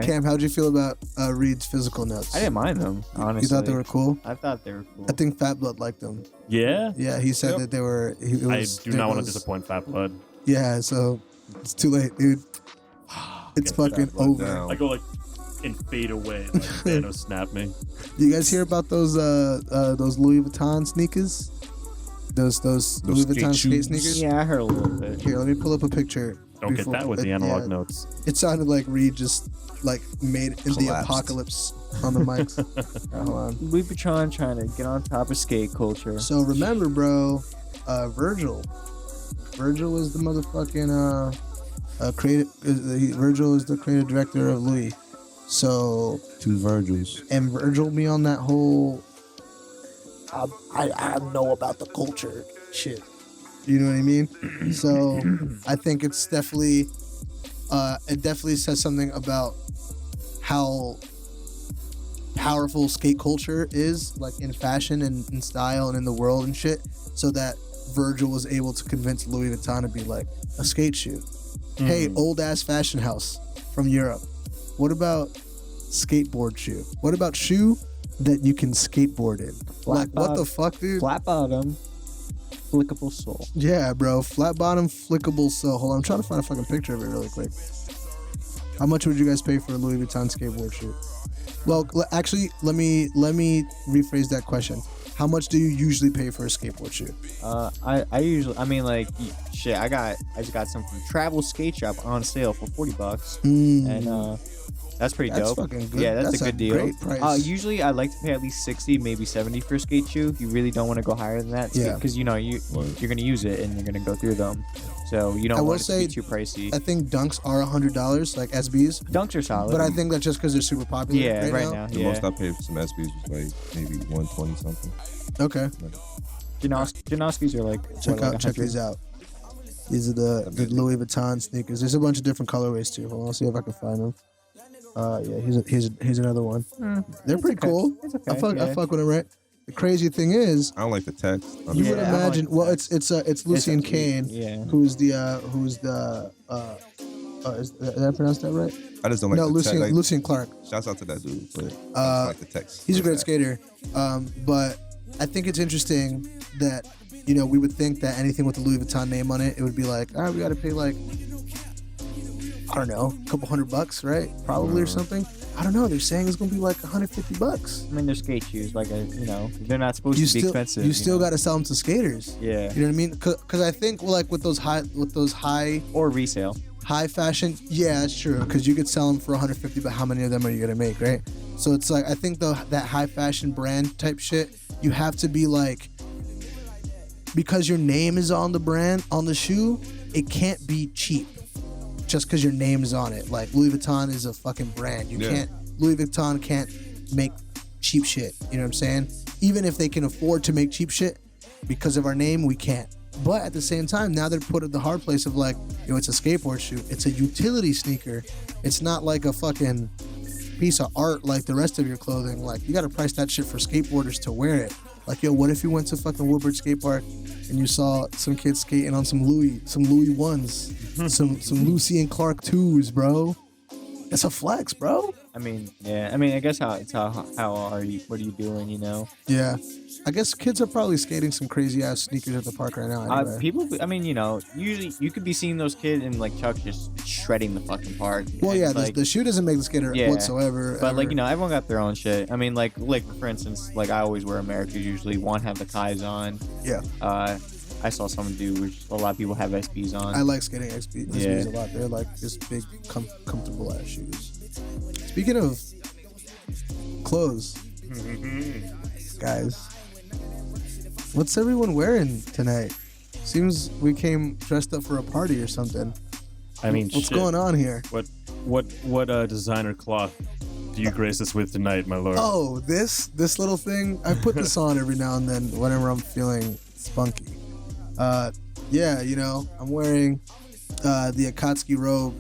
Cam, how'd you feel about Reed's physical notes? I didn't mind them, honestly. You thought they were cool? I thought they were cool. I think Fat Blood liked them. Yeah? Yeah, he said that they were... I do not want to disappoint Fat Blood. Yeah, so it's too late, dude. It's fucking over. Down. I go like and fade away. Like Thanos snap me. Do you guys hear about those Louis Vuitton sneakers? Those Louis Vuitton skate sneakers? Yeah, I heard a little bit. Here, let me pull up a picture. Don't get that with the analog notes. It sounded like Reed just like made it in the apocalypse on the mics. Hold on. Louis Vuitton trying to get on top of skate culture. So remember, bro, Virgil is the motherfucking Virgil is the creative director of Louis. So 2 Virgils. And Virgil be on that whole I know about the culture shit. You know what I mean? So I think it's definitely it definitely says something about how powerful skate culture is, like in fashion and in style and in the world and shit, so that Virgil was able to convince Louis Vuitton to be like a skate shoe. Hey, old ass fashion house from Europe. What about skateboard shoe? What about shoe that you can skateboard in? Like, what the fuck, dude? Flat bottom, flickable sole. Yeah, bro. Flat bottom, flickable sole. Hold on, I'm trying to find a fucking picture of it really quick. How much would you guys pay for a Louis Vuitton skateboard shoe? Well, actually, let me rephrase that question. How much do you usually pay for a skateboard shoe? I usually, I mean, like, shit, I just got some from Travel Skate Shop on sale for $40, and that's pretty dope. That's fucking good. Yeah, that's a good deal. Great price. Usually I like to pay at least 60, maybe 70 for a skate shoe. You really don't want to go higher than that, because you're gonna use it and you're gonna go through them. So you I don't will want it to say, be too pricey. I think Dunks are $100, like SBs. Dunks are solid. But I think that's just because they're super popular. yeah, right now. The Yeah. most I paid for some SBs was like maybe 120 something. Okay, Janoskis are like check what, like check 100? these out. These are the Louis Vuitton sneakers. There's a bunch of different colorways too. Hold on, I'll see if I can find them. Yeah, here's another one. They're pretty okay. cool. It's okay, I yeah. fuck with them, right? The crazy thing is, I don't like the text. you would Yeah, I don't imagine. like the Well, text. it's Lucian Kane, Yeah. who's the did I pronounce that right? I just don't like No, the Lucian text. Like, Lucian Clark. shouts out to that dude, but I just like the text. He's a great What's that? skater. But I think it's interesting that, we would think that anything with the Louis Vuitton name on it, it would be like, all right, we got to pay like, I don't know, a couple $100, right? Probably or something. I don't know. They're saying it's going to be like $150. I mean, they're skate shoes. Like, they're not supposed You to be still, expensive. you still got to sell them to skaters. Yeah. You know what I mean? Because I think like with those high Or resale. fashion, yeah, that's true. Because you could sell them for $150, but how many of them are you gonna make, right? So it's like I think that high fashion brand type shit, you have to be like, because your name is on the brand on the shoe, it can't be cheap. Just because your name is on it, like Louis Vuitton is a fucking brand. Louis Vuitton can't make cheap shit. You know what I'm saying? Even if they can afford to make cheap shit, because of our name, we can't. But at the same time, now they're put at the hard place of like, it's a skateboard shoe. It's a utility sneaker. It's not like a fucking piece of art like the rest of your clothing. Like, you got to price that shit for skateboarders to wear it. Like, what if you went to fucking Woodbridge Skate Park and you saw some kids skating on some Louis ones, some Lucian Clark 2s, bro? It's a flex, bro. I mean, yeah. I mean, I guess what are you doing, Yeah. I guess kids are probably skating some crazy ass sneakers at the park right now. Anyway. People, I mean, usually you could be seeing those kids in like Chuck just shredding the fucking park. Well, And, yeah, like, the shoe doesn't make the skater whatsoever. but like, ever. everyone got their own shit. I mean, like for instance, like I always wear Americas usually. One have the Kais on. Yeah. I saw someone do, which a lot of people have SBs on. I like skating SBs Yeah. a lot. They're like just big, comfortable ass shoes. Speaking of clothes, guys, what's everyone wearing tonight? Seems we came dressed up for a party or something. I mean, What's shit. going on here? What designer cloth do you grace us with tonight, my lord? Oh, this little thing. I put this on every now and then whenever I'm feeling spunky. Yeah, I'm wearing the Akatsuki robe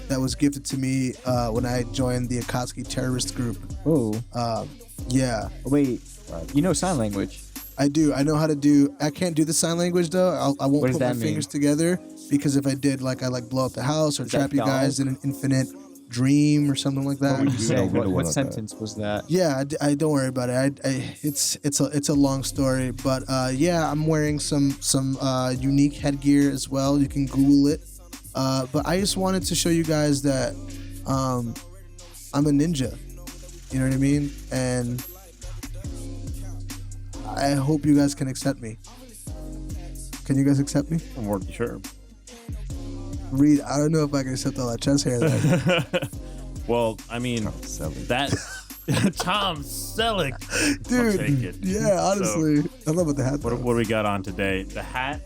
that was gifted to me when I joined the Akatsuki terrorist group. Oh, Yeah, wait, you know sign language? I do. I know how to do. I can't do the sign language though. I won't What does put my that mean? fingers together, because if I did, like, I blow up the house or Is trap that you guys in an infinite dream or something like that. What would you We say? don't What want that. sentence was that? Yeah, I don't worry about it. It's a long story, but yeah, I'm wearing some unique headgear as well. You can Google it. But I just wanted to show you guys that I'm a ninja. You know what I mean? And I hope you guys can accept me. Can you guys accept me? I'm more sure. Reed, I don't know if I can accept all that chest hair. Though. Well, I mean, Selling. that Tom Selleck. I'll take Dude, it. yeah, honestly. I love about the hat. What though. do we got on today? The hat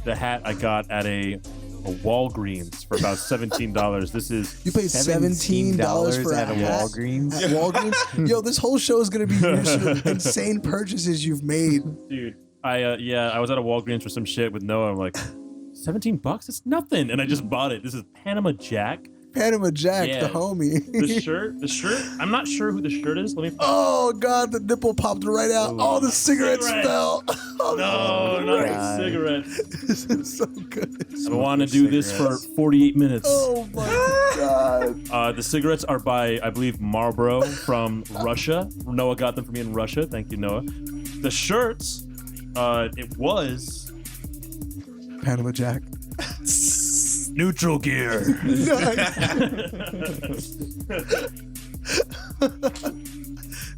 I got at a Walgreens for about $17. This is You paid $17 for at a hat? Walgreens. At Walgreens? Yo, this whole show is gonna be your insane purchases you've made. dude. I was at a Walgreens for some shit with Noah. I'm like, $17? It's nothing, and I just bought it. This is Panama Jack. Panama Jack, Yeah. the homie. The shirt. I'm not sure who the shirt is. Let me. Oh god, the nipple popped right out. Ooh. Oh, the cigarettes Cigarette. fell. Oh, No, not God. the cigarettes. this is so good. I've been wanting to do this for 48 minutes. Oh my god. The cigarettes are by, I believe, Marlboro from Russia. Noah got them for me in Russia. Thank you, Noah. The shirts, it was Panama Jack. Neutral Gear.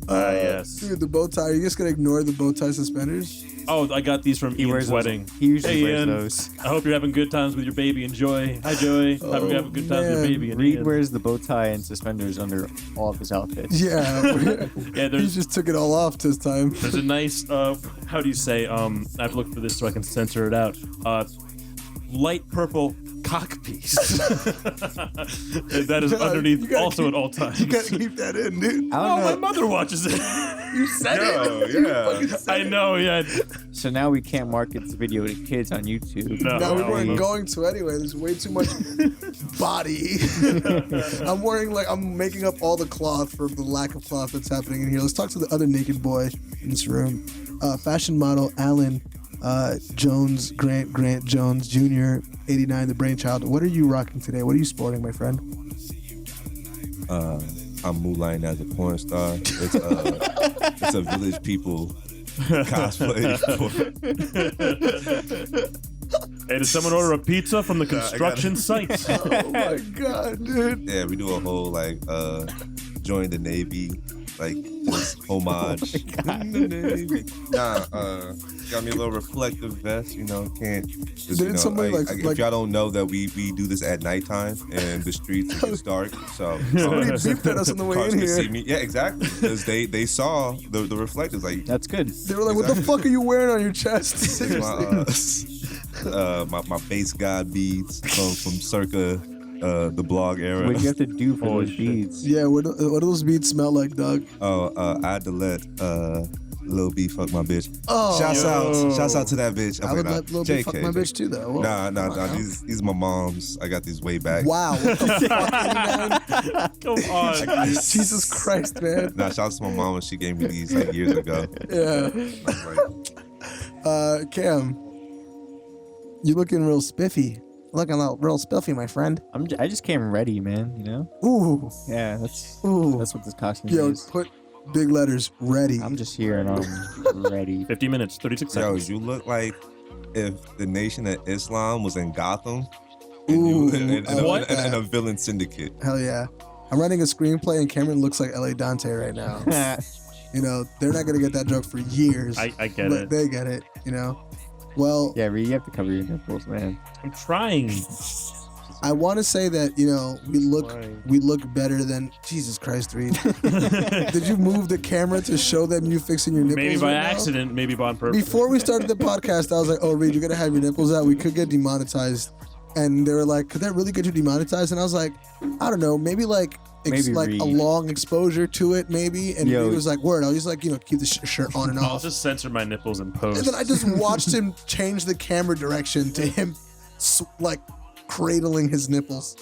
Yes. Dude, the bow tie. Are you just gonna ignore the bow tie suspenders? Oh, I got these from He wears Ian's those. wedding. He usually Hey, wears Ian. those. I hope you're having good times with your baby. Enjoy. Hi, Joey. Hope you're having good times with your man. baby. And Reed Ian. wears the bow tie and suspenders under all of his outfits. Yeah. Yeah, he there's just took it all off this time. a nice how do you say I have to look for this so I can censor it out. light purple cock piece. And that is underneath also at all times. You gotta keep that in, dude. I Oh, don't my know. mother watches it. You said Yo, it. You yeah. fucking said I it. know, yeah. So now we can't market this video to kids on YouTube. No. No, we weren't going to anyway. There's way too much body. I'm making up all the cloth for the lack of cloth that's happening in here. Let's talk to the other naked boy in this room. Fashion model Alan Jones, Grant Jones Jr., 89, the brainchild. What are you rocking today? What are you sporting, my friend? I'm moonlighting as a porn star. It's a Village People cosplay. Hey, did someone order a pizza from the construction site? Oh my god, dude. Yeah, we do a whole like join the Navy, like just homage. The Navy. Nah, got me a little reflective vest, you know, can't just, Didn't somebody, if y'all don't know that we do this at nighttime and the streets are just dark, so Somebody beeped at us on the way cars in can here. see me. Yeah, exactly. Because they saw the reflectors, like That's good. They were like, what the fuck are you wearing on your chest? Seriously. my base god beads from circa the blog era. What do you have to do for Holy those shit. beads? Yeah, what do those beads smell like, Doug? I had to let Lil B fuck my bitch. Oh, Shouts out to that bitch. I would nah, let Lil B JK, fuck my bitch too, though. Whoa. Nah, Come on now. these my mom's. I got these way back. Wow. What the fuck, 89? Come on. Jesus Christ, man. Nah, shouts to my mom when she gave me these like years ago. Yeah. I was like, Cam, you looking real spiffy. Looking real spiffy, my friend. I just came ready, man. You know? Ooh. Yeah, that's Ooh. what this costume Yo, is. put big letters, ready. I'm just here and I'm ready. 50 minutes, 36 yo, seconds. you look like if the Nation of Islam was in Gotham Ooh, and I like and that. a villain syndicate. Hell yeah. I'm writing a screenplay and Cameron looks like L.A. Dante right now. You know, they're not going to get that joke for years. I get but it. they get it, you know. Well, Yeah, Reed, you have to cover your nipples, man. I'm trying. I want to say that, you know, we look better than Jesus Christ, Reed. Did you move the camera to show them you fixing your nipples? Maybe by right now? accident, maybe by on purpose. Before we started the podcast, I was like, "Oh, Reed, you're gonna have your nipples out. We could get demonetized." And they were like, "Could that really get you demonetized?" And I was like, "I don't know. Maybe like Maybe like Reed. a long exposure to it, maybe." And Yo. he was like, "Word." I was just like, keep the shirt on and I'll off. just censor my nipples in post. And then I just watched him change the camera direction to him, like cradling his nipples.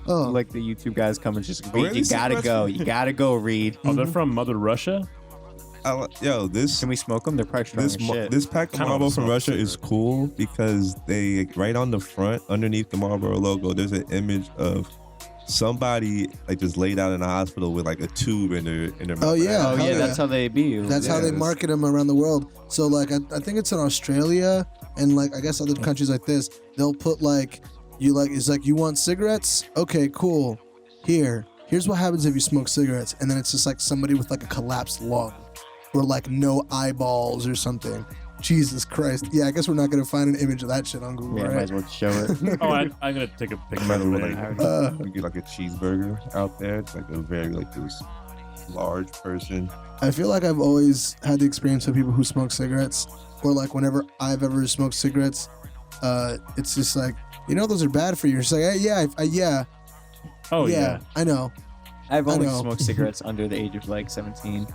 Oh, Like the YouTube guys come and just, Where Reed, are you these gotta cigarettes go. from? You gotta go, Reed. Oh, they're from Mother Russia? Yo, this Can we smoke them? They're probably strong as shit. this pack of Kinda Marlboro almost from smells Russia is cool because they right on the front, underneath the Marlboro logo, there's an image of somebody like just laid out in a hospital with like a tube in their mouth. Oh, yeah. Oh hell yeah, that's how they be you. That's how they Yes. market them around the world. So like I think it's in Australia and like I guess other countries like this, they'll put like it's like you want cigarettes? Okay, cool. Here's what happens if you smoke cigarettes, and then it's just like somebody with like a collapsed lung or like no eyeballs or something. Jesus Christ. Yeah, I guess we're not gonna find an image of that shit on Google, Yeah, might right? as well show it. Oh, I'm going to take a picture of Remember it. like you get like a cheeseburger out there. It's like a very like this large person. I feel like I've always had the experience with people who smoke cigarettes, or like whenever I've ever smoked cigarettes, it's just like, those are bad for you. It's like, hey, yeah, Oh, yeah. I know. I've only know. smoked cigarettes under the age of like 17.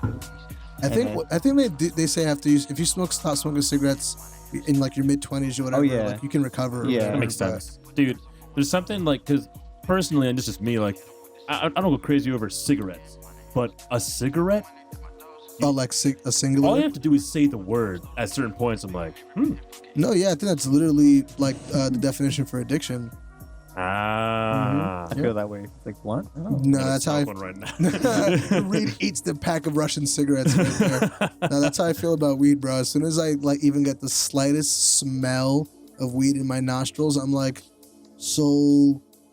I think they say if you stop smoking cigarettes in like your mid-20s or whatever, yeah. like you can recover. or Yeah. whatever, That makes but- sense. Dude, there's something like, because personally, and this is me, like, I don't go crazy over cigarettes, but a cigarette, Oh, like a singular? all you have to do is say the word at certain points. I'm like, No, yeah, I think that's literally like the definition for addiction. ah. I feel that way. It's like, what? Oh. No, I'm that's how gonna smoke one right now. Reed eats the pack of Russian cigarettes right there. No, that's how I feel about weed, bro. As soon as I like even get the slightest smell of weed in my nostrils, I'm like, so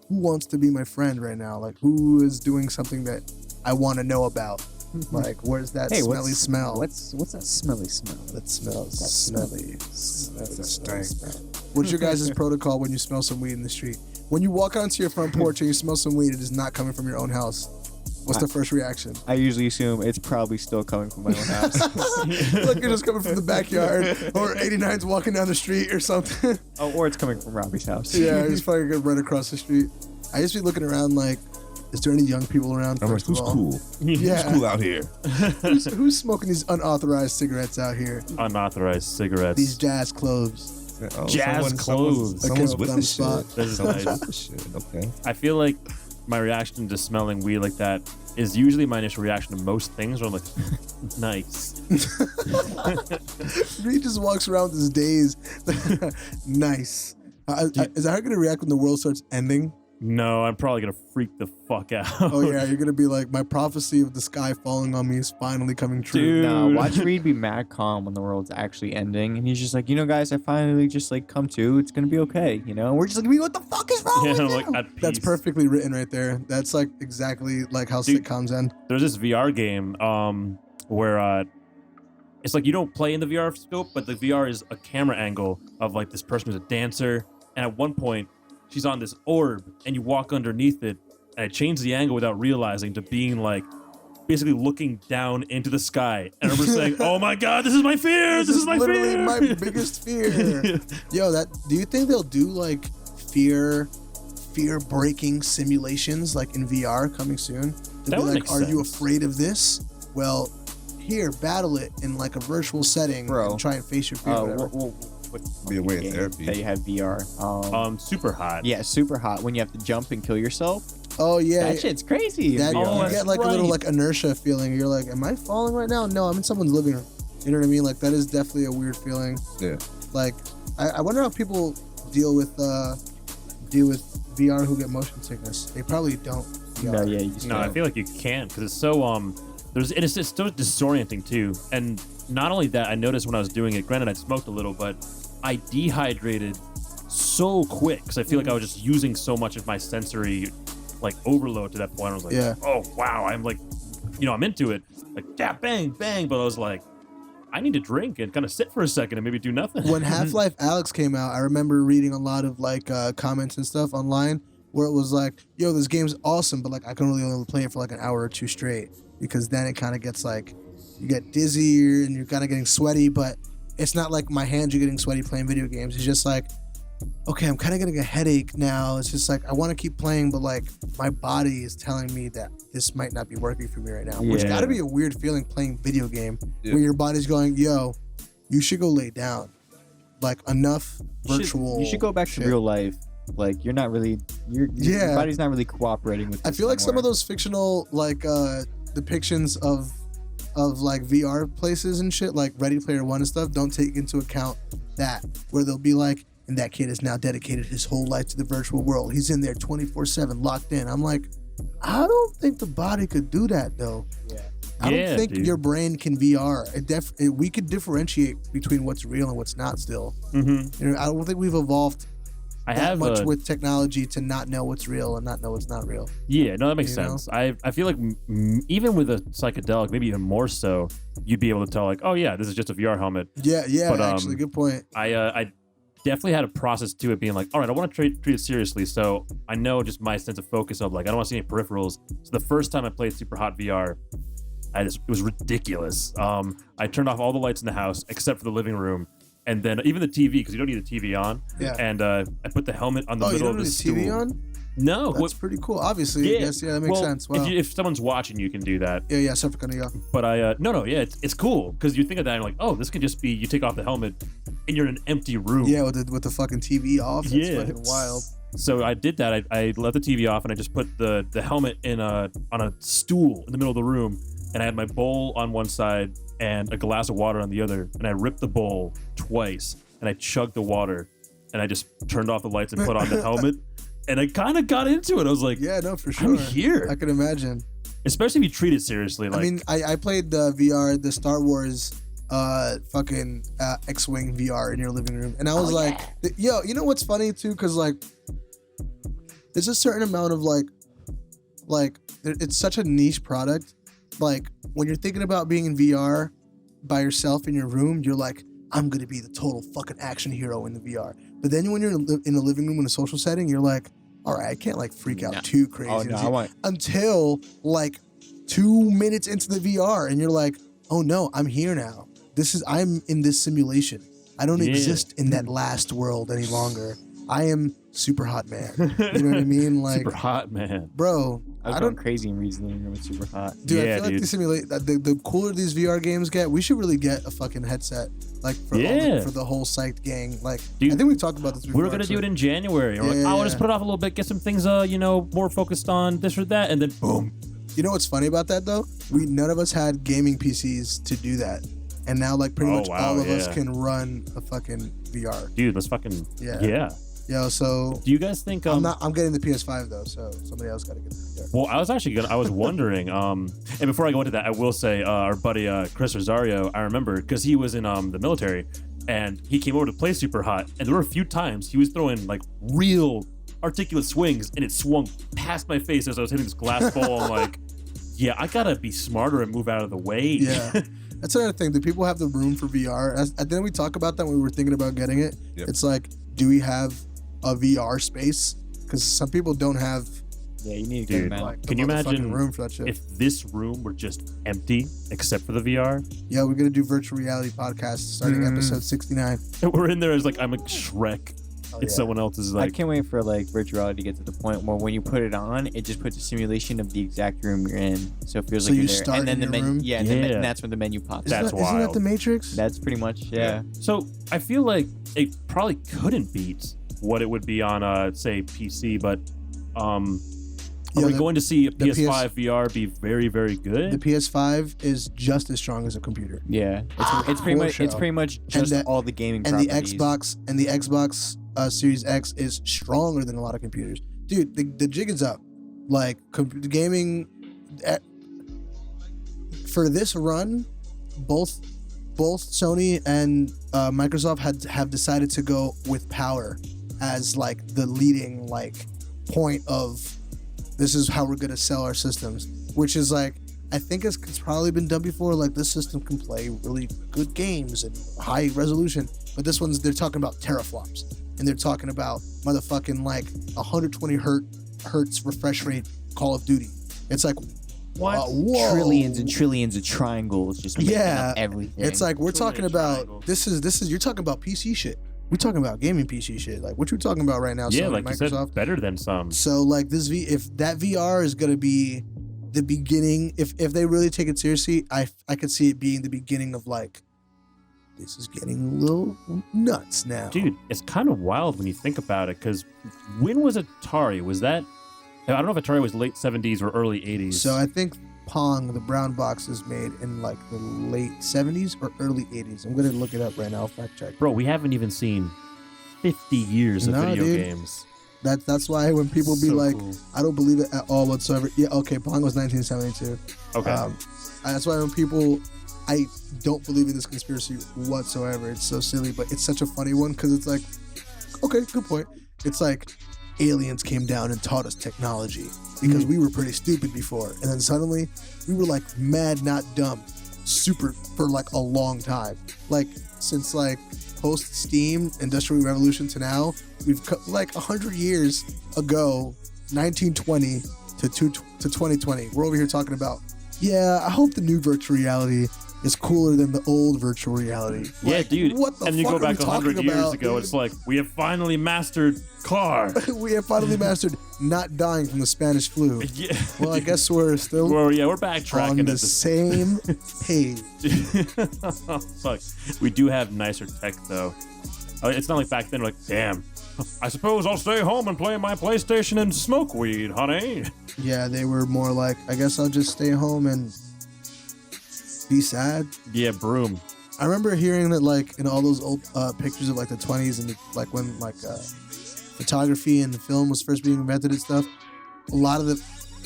who wants to be my friend right now? Like, who is doing something that I want to know about? Like, where's that Hey, smelly smell? What's that smelly smell? That smells smelly. stank. What's your guys' protocol when you smell some weed in the street? When you walk onto your front porch and you smell some weed, it is not coming from your own house. What's the first reaction? I usually assume it's probably still coming from my own house. Like you're just coming from the backyard, or 89's walking down the street or something. Oh, or it's coming from Robbie's house. Yeah, he's probably gonna run across the street. I used to be looking around like, is there any young people around? I'm like, First of who's all? cool? Yeah. Who's cool out here? Who's smoking these unauthorized cigarettes out here? Unauthorized cigarettes. These jazz cloves. Oh, Jazz clothes. Someone's Okay, with on the this spot. shit. This is Someone's nice. with this shit. Okay. I feel like my reaction to smelling weed like that is usually my initial reaction to most things where I'm like, nice. He just walks around with his days. Nice. Is that how you're gonna react when the world starts ending? No, I'm probably going to freak the fuck out. Oh yeah, you're gonna be like, my prophecy of the sky falling on me is finally coming true. Dude. No, watch Reed be mad calm when the world's actually ending, and he's just like, guys, I finally just like come to. It's gonna be okay, And we're just like, what the fuck is wrong Yeah, with I'm you? like, at That's peace. perfectly written right there. That's like exactly like how Dude. sitcoms end. There's this VR game where it's like you don't play in the VR scope, but the VR is a camera angle of like this person who's a dancer, and at one point she's on this orb, and you walk underneath it, and I changed the angle without realizing to being like basically looking down into the sky, and I remember saying, "Oh my god, this is my fear! This is my literally fear!" my biggest fear. Yo, do you think they'll do like fear breaking simulations like in VR coming soon? To That be would like, make are you sense. afraid of this? Well, here, battle it in like a virtual setting Bro. and try and face your fear. Whatever. What's Be a way of game therapy. that you have VR? Super hot. Yeah, super hot when you have to jump and kill yourself. Oh yeah, That shit's crazy. in that, VR. Oh, you that's get like a little right. like inertia feeling. You're like, am I falling right now? No, I'm in someone's living room. You know what I mean? Like that is definitely a weird feeling. Yeah. Like I wonder how people deal with VR who get motion sickness. They probably don't. No, yeah, you just No, I don't. feel like you can't because it's so it's so disorienting too. And not only that, I noticed when I was doing it. Granted, I smoked a little, but I dehydrated so quick because I feel like I was just using so much of my sensory like overload to that point. I was like, Yeah. oh wow, I'm like, I'm into it. Like, yeah, bang, bang. But I was like, I need to drink and kind of sit for a second and maybe do nothing. When Half-Life Alyx came out, I remember reading a lot of like comments and stuff online where it was like, yo, this game's awesome, but like I can really only play it for like an hour or two straight because then it kind of gets like, you get dizzy and you're kind of getting sweaty, but it's not like my hands are getting sweaty playing video games. It's just like, okay, I'm kind of getting a headache now. It's just like, I want to keep playing, but like my body is telling me that this might not be working for me right now, which Yeah. got to be a weird feeling playing video game Yeah. where your body's going, yo, you should go lay down. Like enough You virtual. should go back shit. to real life. Like you're not really, your Yeah. body's not really cooperating with. I this feel like some anymore. of those fictional like depictions of like VR places and shit, like Ready Player One and stuff, don't take into account that, where they'll be like, and that kid has now dedicated his whole life to the virtual world. He's in there 24/7, locked in. I'm like, I don't think the body could do that though. Yeah. I don't Yeah, think dude. your brain can VR. We could differentiate between what's real and what's not still. Mm-hmm. You know, I don't think we've evolved I that have much with technology to not know what's real and not know what's not real. Yeah, no, that makes You know? sense. I feel like even with a psychedelic, maybe even more so, you'd be able to tell like, oh yeah, this is just a VR helmet. Yeah, But, actually, good point. I definitely had a process to it being like, all right, I want to treat it seriously. So I know just my sense of focus of like, I don't want to see any peripherals. So the first time I played Super Hot VR, it was ridiculous. I turned off all the lights in the house except for the living room. And then even the TV, because you don't need the TV on. Yeah. And I put the helmet on the Oh, you middle don't of need the the TV stool. on? No. That's pretty cool. Obviously, I guess, yeah, that makes well, sense. Wow. If someone's watching, you can do that. Yeah, stuff gonna go. But it's cool because you think of that and you're like, oh, this could just be you take off the helmet and you're in an empty room. Yeah, with the fucking TV off. That's Yeah. fucking wild. So I did that. I left the TV off and I just put the helmet on a stool in the middle of the room, and I had my bowl on one side and a glass of water on the other, and I ripped the bowl twice and I chugged the water, and I just turned off the lights and put on the helmet, and I kind of got into it. I was like, Yeah, no, for sure. I'm here. I can imagine. Especially if you treat it seriously. Like, I mean, I played the VR, the Star Wars fucking X-Wing VR in your living room, and I was like, yo, you know what's funny too? Because like, there's a certain amount of like it's such a niche product. Like when you're thinking about being in VR by yourself in your room, you're like, I'm gonna be the total fucking action hero in the VR. But then when you're in a living room in a social setting, you're like, all right, I can't like freak out No. too crazy Oh no, I want. until like 2 minutes into the VR and you're like, oh no, I'm here now. I'm in this simulation. I don't exist in that last world any longer. I am super hot man. You know what I mean? Like super hot man. Bro, I was going crazy in reasoning. It was super hot. Dude, Yeah, I feel like the cooler these VR games get, we should really get a fucking headset. Like for the whole psyched gang. Like Dude, I think we talked about this before. We were gonna do it in January. We're like, oh, we'll just put it off a little bit, get some things more focused on this or that, and then boom. You know what's funny about that though? None of us had gaming PCs to do that. And now like pretty much all of us can run a fucking VR. Dude, let's fucking yeah. Yo, so do you guys think I'm getting the PS5 though, so somebody else gotta get the VR. Well, I was wondering, and before I go into that, I will say our buddy Chris Rosario, I remember because he was in the military and he came over to play Super Hot, and there were a few times he was throwing like real articulate swings and it swung past my face as I was hitting this glass ball. I'm like, yeah, I gotta be smarter and move out of the way. Yeah. That's another thing. Do people have the room for VR? Didn't we talk about that when we were thinking about getting it? Yep. It's like, do we have a VR space? Because some people don't have. Yeah, you need to like, can you imagine room for that shit? If this room were just empty except for the VR? Yeah, we're gonna do virtual reality podcast starting episode 69. And we're in there as like I'm a Shrek. And someone else is like, I can't wait for like virtual reality to get to the point where when you put it on, it just puts a simulation of the exact room you're in, so it feels like you're there. Start and then the menu, and that's when the menu pops. That's wild. Isn't that the Matrix? That's pretty much So I feel like it probably couldn't beat what it would be on say PC, but are we going to see a PS5 VR be very, very good? The PS5 is just as strong as a computer. Yeah, it's pretty much just all the gaming properties. And the Xbox Series X is stronger than a lot of computers. Dude, the jig is up. Like gaming for this run, both Sony and Microsoft have decided to go with power as like the leading like point of this is how we're gonna sell our systems, which is like I think it's probably been done before. Like this system can play really good games and high resolution, but this one's they're talking about teraflops. And they're talking about motherfucking like 120 hertz refresh rate Call of Duty. It's like what? Trillions and trillions of triangles just making up everything. It's like we're talking about this is you're talking about PC shit. We're talking about gaming PC shit. Like what you talking about right now? Yeah, Sony, like Microsoft. you said, better than some. So like if that VR is gonna be the beginning, if they really take it seriously, I could see it being the beginning of like. This is getting a little nuts now. Dude, it's kind of wild when you think about it, because when was Atari? Was that... I don't know if Atari was late 70s or early 80s. So I think Pong, the brown box, is made in like the late 70s or early 80s. I'm going to look it up right now. Fact check. Bro, we haven't even seen 50 years of video games. That's why when people be like, cool. I don't believe it at all whatsoever. Yeah, okay, Pong was 1972. Okay. That's why when people... I don't believe in this conspiracy whatsoever. It's so silly, but it's such a funny one because it's like, okay, good point. It's like aliens came down and taught us technology because we were pretty stupid before. And then suddenly we were like mad, not dumb, super for like a long time. Like since like post-Steam, Industrial Revolution to now, we've like 100 years ago, 1920 to 2020. We're over here talking about, yeah, I hope the new virtual reality is cooler than the old virtual reality. Yeah, like, dude. What the and fuck you go back are we 100 years about, ago, dude? It's like, we have finally mastered car. We have finally mastered not dying from the Spanish flu. Yeah. Well, I guess we're still we're backtracking on the same page. Fuck. We do have nicer tech, though. It's not like back then, like, damn, I suppose I'll stay home and play my PlayStation and smoke weed, honey. Yeah, they were more like, I guess I'll just stay home and be sad. Yeah, broom. I remember hearing that like in all those old pictures of like the 20s and like when like photography and the film was first being invented and stuff, a lot of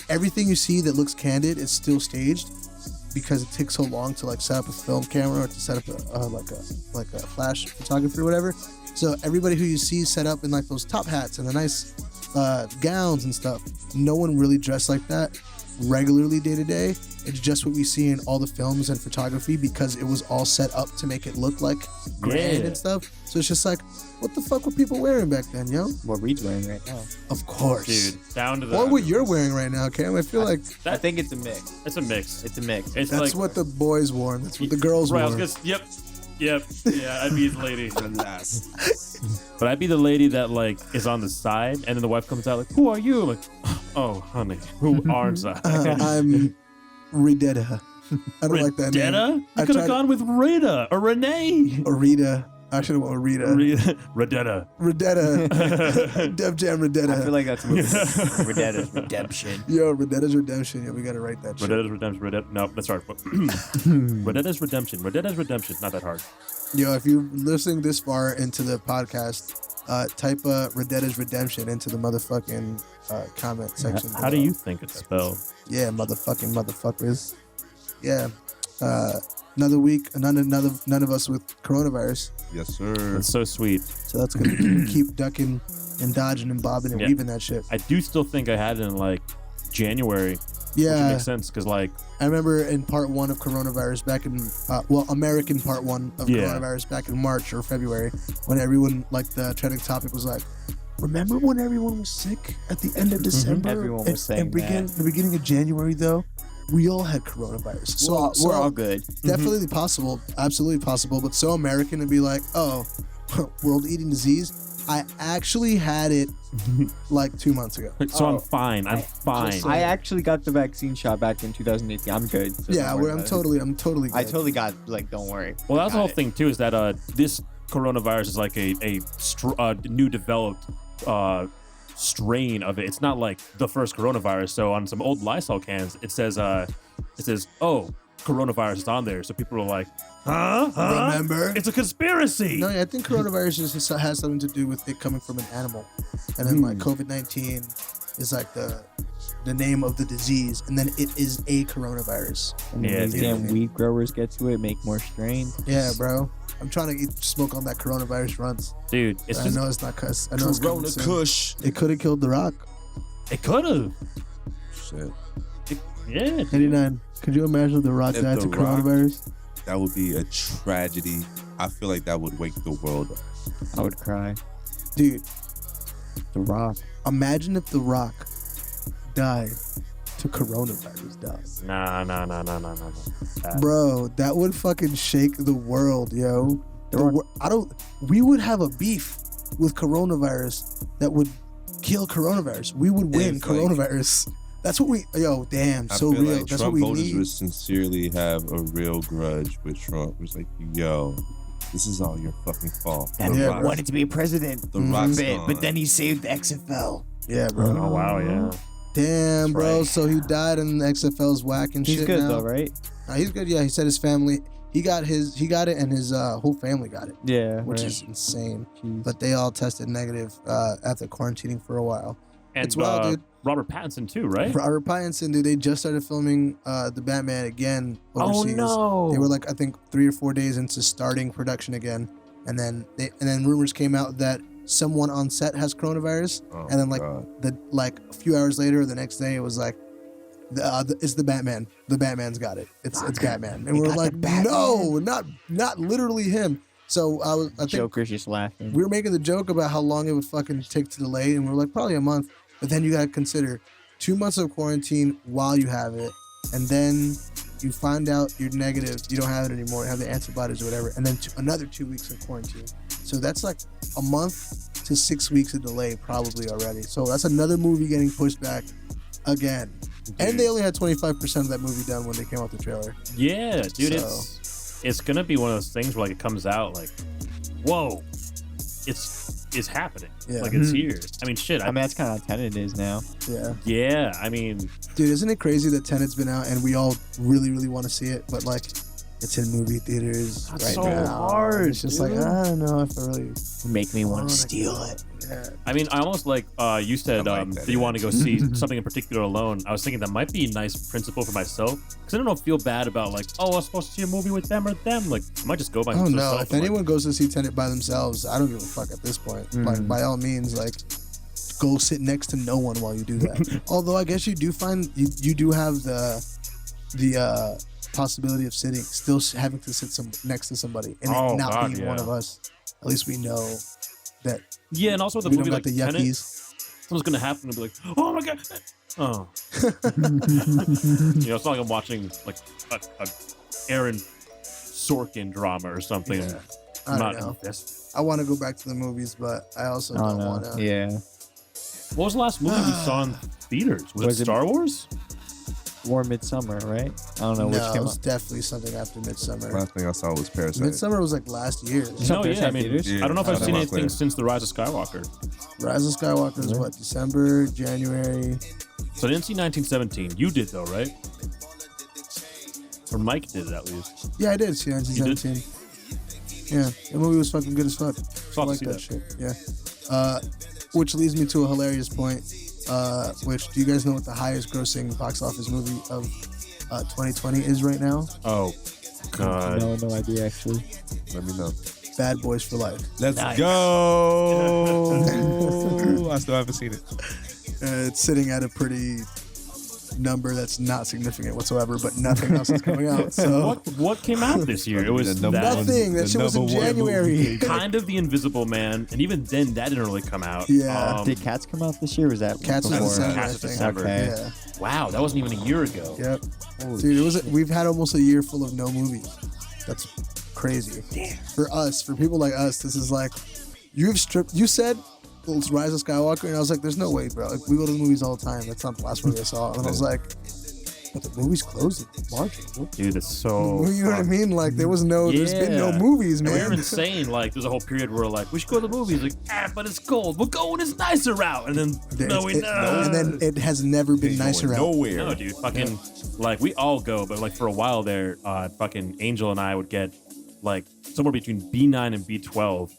everything you see that looks candid is still staged because it takes so long to like set up a film camera or to set up a flash photography or whatever. So everybody who you see set up in like those top hats and the nice gowns and stuff, no one really dressed like that regularly day to day. It's just what we see in all the films and photography because it was all set up to make it look like grand and stuff. So it's just like, what the fuck were people wearing back then, yo? What Reed's wearing right now. Of course. Dude, down to the. Or what you're wearing right now, Cam. I feel like I think it's a mix. It's a mix. It's a mix. It's that's like, what the boys wore and that's what the girls right, wore. Yep. Yeah, I'd be the lady. But I'd be the lady that like is on the side, and then the wife comes out like, "Who are you?" I'm like, "Oh, honey, who aren't I?" I'm Redetta. I don't like that name. Redetta? You could have gone with Rita or Renee. Or Rita. I should have went with Rita. Redetta. Redetta. Def Jam Redetta. I feel like that's a movie. Redetta's Redemption. Yo, Redetta's Redemption. Yeah, we gotta write that shit. Redetta's Redemption. No, that's hard. Redetta's Redemption. Redetta's Redemption. Not that hard. Yo, if you're listening this far into the podcast, type Redetta's Redemption into the motherfucking comment section. How do you think it's spelled? Yeah, motherfuckers. Yeah. Another week, none of us with coronavirus. Yes, sir. That's so sweet. So that's gonna keep ducking and dodging and bobbing and weaving that shit. I do still think I had it in like January. Yeah, which makes sense because like I remember in part 1 of coronavirus back in American part 1 of coronavirus back in March or February, when everyone like the trending topic was like, remember when everyone was sick at the end of December? Everyone was saying the beginning of January though. We all had coronavirus. So we're all good. Definitely possible. Absolutely possible. But so American to be like, oh, world eating disease. I actually had it like 2 months ago. So I'm fine. I'm fine. I actually got the vaccine shot back in 2018. I'm good. So yeah, I'm totally good. I totally got, like, don't worry. Well, that's the whole thing too, is that this coronavirus is like a new developed strain of it. It's not like the first coronavirus. So on some old Lysol cans, it says, oh, coronavirus is on there. So people are like, huh? Remember? It's a conspiracy. No, I think coronavirus just has something to do with it coming from an animal. And then like COVID-19 is like the name of the disease. And then it is a coronavirus. And these damn weed growers get to it, make more strains. Yeah, bro. I'm trying to smoke on that coronavirus runs. Dude, it's just... I know it's not cuss. I know it's Corona Kush. It could have killed The Rock. It could have. Shit. Yeah. 89. Could you imagine The Rock If died The to Rock- coronavirus? That would be a tragedy. I feel like that would wake the world up. I would cry. Dude, The Rock. imagine if The Rock died to coronavirus, dog. Nah. Bro, that would fucking shake the world, yo. We would have a beef with coronavirus that would kill coronavirus. We would win It's like- coronavirus. That's what we, I so feel real. like That's Trump what we voters need. would sincerely have a real grudge with Trump. It was like, yo, this is all your fucking fault. And Yeah, he bro. wanted to be a president. The Rock's But then he saved the XFL. Yeah, bro. Oh, wow, yeah. Damn, bro. right. So he died and the XFL's whack and He's shit good now. though, right? Nah, he's good. Yeah, he said his family, he got it and his whole family got it, Yeah. which is insane. Jeez. But they all tested negative after quarantining for a while. And It's wild, dude. Robert Pattinson too, right? Robert Pattinson, dude, they just started filming the Batman again overseas. Oh no! They were like, I think 3 or 4 days into starting production again, and then rumors came out that someone on set has coronavirus, Oh, and then God. a few hours later, or the next day, it was like, it's the Batman. The Batman's got it. It's Batman, and we're like, no, not literally him. So I think Joker's just laughing. we were making the joke about how long it would fucking take to delay, and we were like, probably a month. But then you gotta consider 2 months of quarantine while you have it, and then you find out you're negative, you don't have it anymore, you have the antibodies or whatever, and then another 2 weeks of quarantine. So that's like a month to 6 weeks of delay probably already. So that's another movie getting pushed back again. And they only had 25% of that movie done when they came out the trailer. Yeah, dude, So- it's gonna be one of those things where like it comes out like, whoa, it's happening. Yeah. Like it's here. I mean, shit. I mean, that's kind of how Tenet is now. Yeah. Yeah, I mean, Dude, isn't it crazy that Tenet's been out and we all really, really want to see it, but like it's in movie theaters That's right so now. hard, It's just dude. like, I don't know if I really Make me want wanna to steal go. it. Yeah. I mean, I almost like you said I like that that, you yeah. want to go see something in particular alone. I was thinking that might be a nice principle for myself because I don't feel bad about like, oh, I was supposed to see a movie with them or them. Like, I might just go by Oh myself. no! If anyone goes to see Tenet by themselves, I don't give a fuck at this point. Like, by all means, like, go sit next to no one while you do that. Although I guess you do find you do have the possibility of having to sit next to somebody and it not being one of us. At least we know that. Yeah, and also the we movie don't like got the Tenet, yuckies. something's gonna happen and be like, oh my god, oh. It's not like I'm watching like a Aaron Sorkin drama or something. Yeah, I'm I not don't know. invested. I want to go back to the movies, but I also don't want to. Yeah. What was the last movie we saw in theaters? Was it Star Wars? War Midsummer, right? I don't know No, which it came was out. definitely something after Midsummer. Last thing I saw was Parasite. Midsummer was like last year. No, yeah, I mean, theaters? I don't know if I've Yeah, seen I anything clear. since The Rise of Skywalker. Rise of Skywalker is what, December, January? So I didn't see 1917. You did though, right? Or Mike did at least. Yeah, I did see 1917. Yeah, the movie was fucking good as fuck. Saw I to like see that that. shit. Yeah. Which leads me to a hilarious point. Which do you guys know what the highest grossing box office movie of 2020 is right now? Oh, God. No idea actually. Let me know. Bad Boys for Life. Let's Nice. go. I still haven't seen it. It's sitting at a pretty number that's not significant whatsoever, but nothing else is coming out. So What came out this year? It was The number that, one- nothing. That the shit was in number one January. movie. kind of The Invisible Man, and even then that didn't really come out. Yeah. Did Cats come out this year? Or was that Cats was before? December, Cats I was think. December. Okay. Yeah. Wow, that wasn't even a year ago. Yep. Holy Dude, we've had almost a year full of no movies. That's crazy. Damn. For us, for people like us, this is like you said it's Rise of Skywalker, and I was like, there's no way, bro. Like, we go to the movies all the time. That's not the last movie I saw. And I was like, but the movie's closed in March. Dude, that's so. You know what I mean? Like there's been no Yeah. movies, And we were man. insane. Like, there's a whole period where like we should go to the movies. Like, but it's cold. We'll go when it's nicer out. And then And then it has never been Ain't nicer going out. nowhere. No, dude, fucking like we all go, but like for a while there, fucking Angel and I would get like somewhere between B9 and B12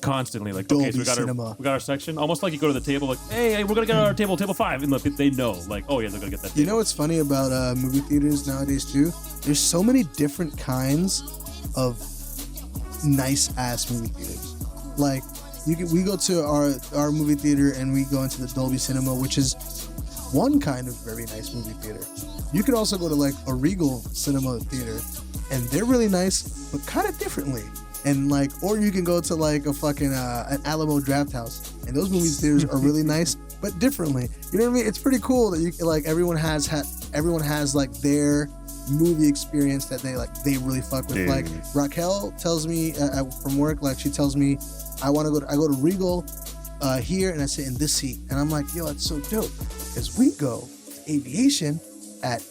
constantly. Like, okay, so Dolby Cinema. we got our section. Almost like you go to the table, like, hey, we're gonna get our table 5, and look, they know, like, oh yeah, they're gonna get that. You Table. know what's funny about movie theaters nowadays too? There's so many different kinds of nice ass movie theaters. Like we go to our movie theater and we go into the Dolby Cinema, which is one kind of very nice movie theater. You could also go to like a Regal Cinema theater, and they're really nice, but kind of differently. And like, or you can go to like a fucking an Alamo Draft House, and those movie theaters are really nice, but differently. You know what I mean? It's pretty cool that you like everyone has like their movie experience that they really fuck with. Dude. Like Raquel tells me from work, like she tells me, I go to Regal here, and I sit in this seat, and I'm like, yo, that's so dope, because we go to Aviation at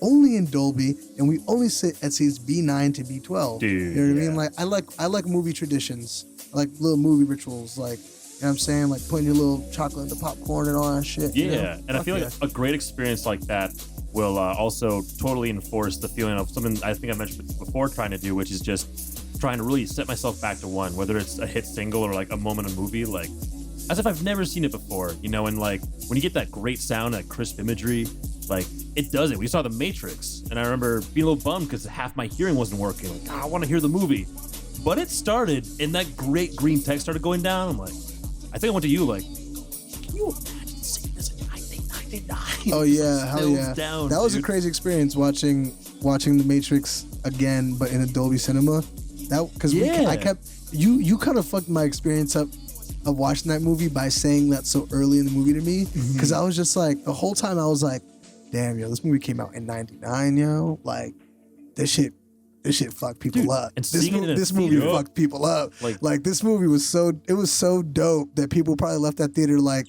only in Dolby, and we only sit at seats B9 to B12. Dude, you know what I yeah. mean? Like I like movie traditions. I like little movie rituals, like, you know what I'm saying, like putting your little chocolate in the popcorn and all that shit. Yeah, you know? and I feel like a great experience like that will also totally enforce the feeling of something I think I mentioned before trying to do, which is just trying to really set myself back to one, whether it's a hit single or like a moment of movie, like as if I've never seen it before, you know, and like when you get that great sound, that crisp imagery, like it does it. We saw The Matrix, and I remember being a little bummed because half my hearing wasn't working. Like, I want to hear the movie. But it started, and that great green text started going down. I'm like, I think I went to you, like, can you imagine seeing this in 1999? Oh yeah, hell yeah. Down, that was a dude. crazy experience watching The Matrix again, but in a Dolby Cinema. That because I kept you kind of fucked my experience up of watching that movie by saying that so early in the movie to me, because I was just like the whole time I was like, damn, yo, this movie came out in '99, yo, like this shit fucked people Dude, up. and This, seeing it in a this movie theater- fucked people up. Like this movie was so dope that people probably left that theater like,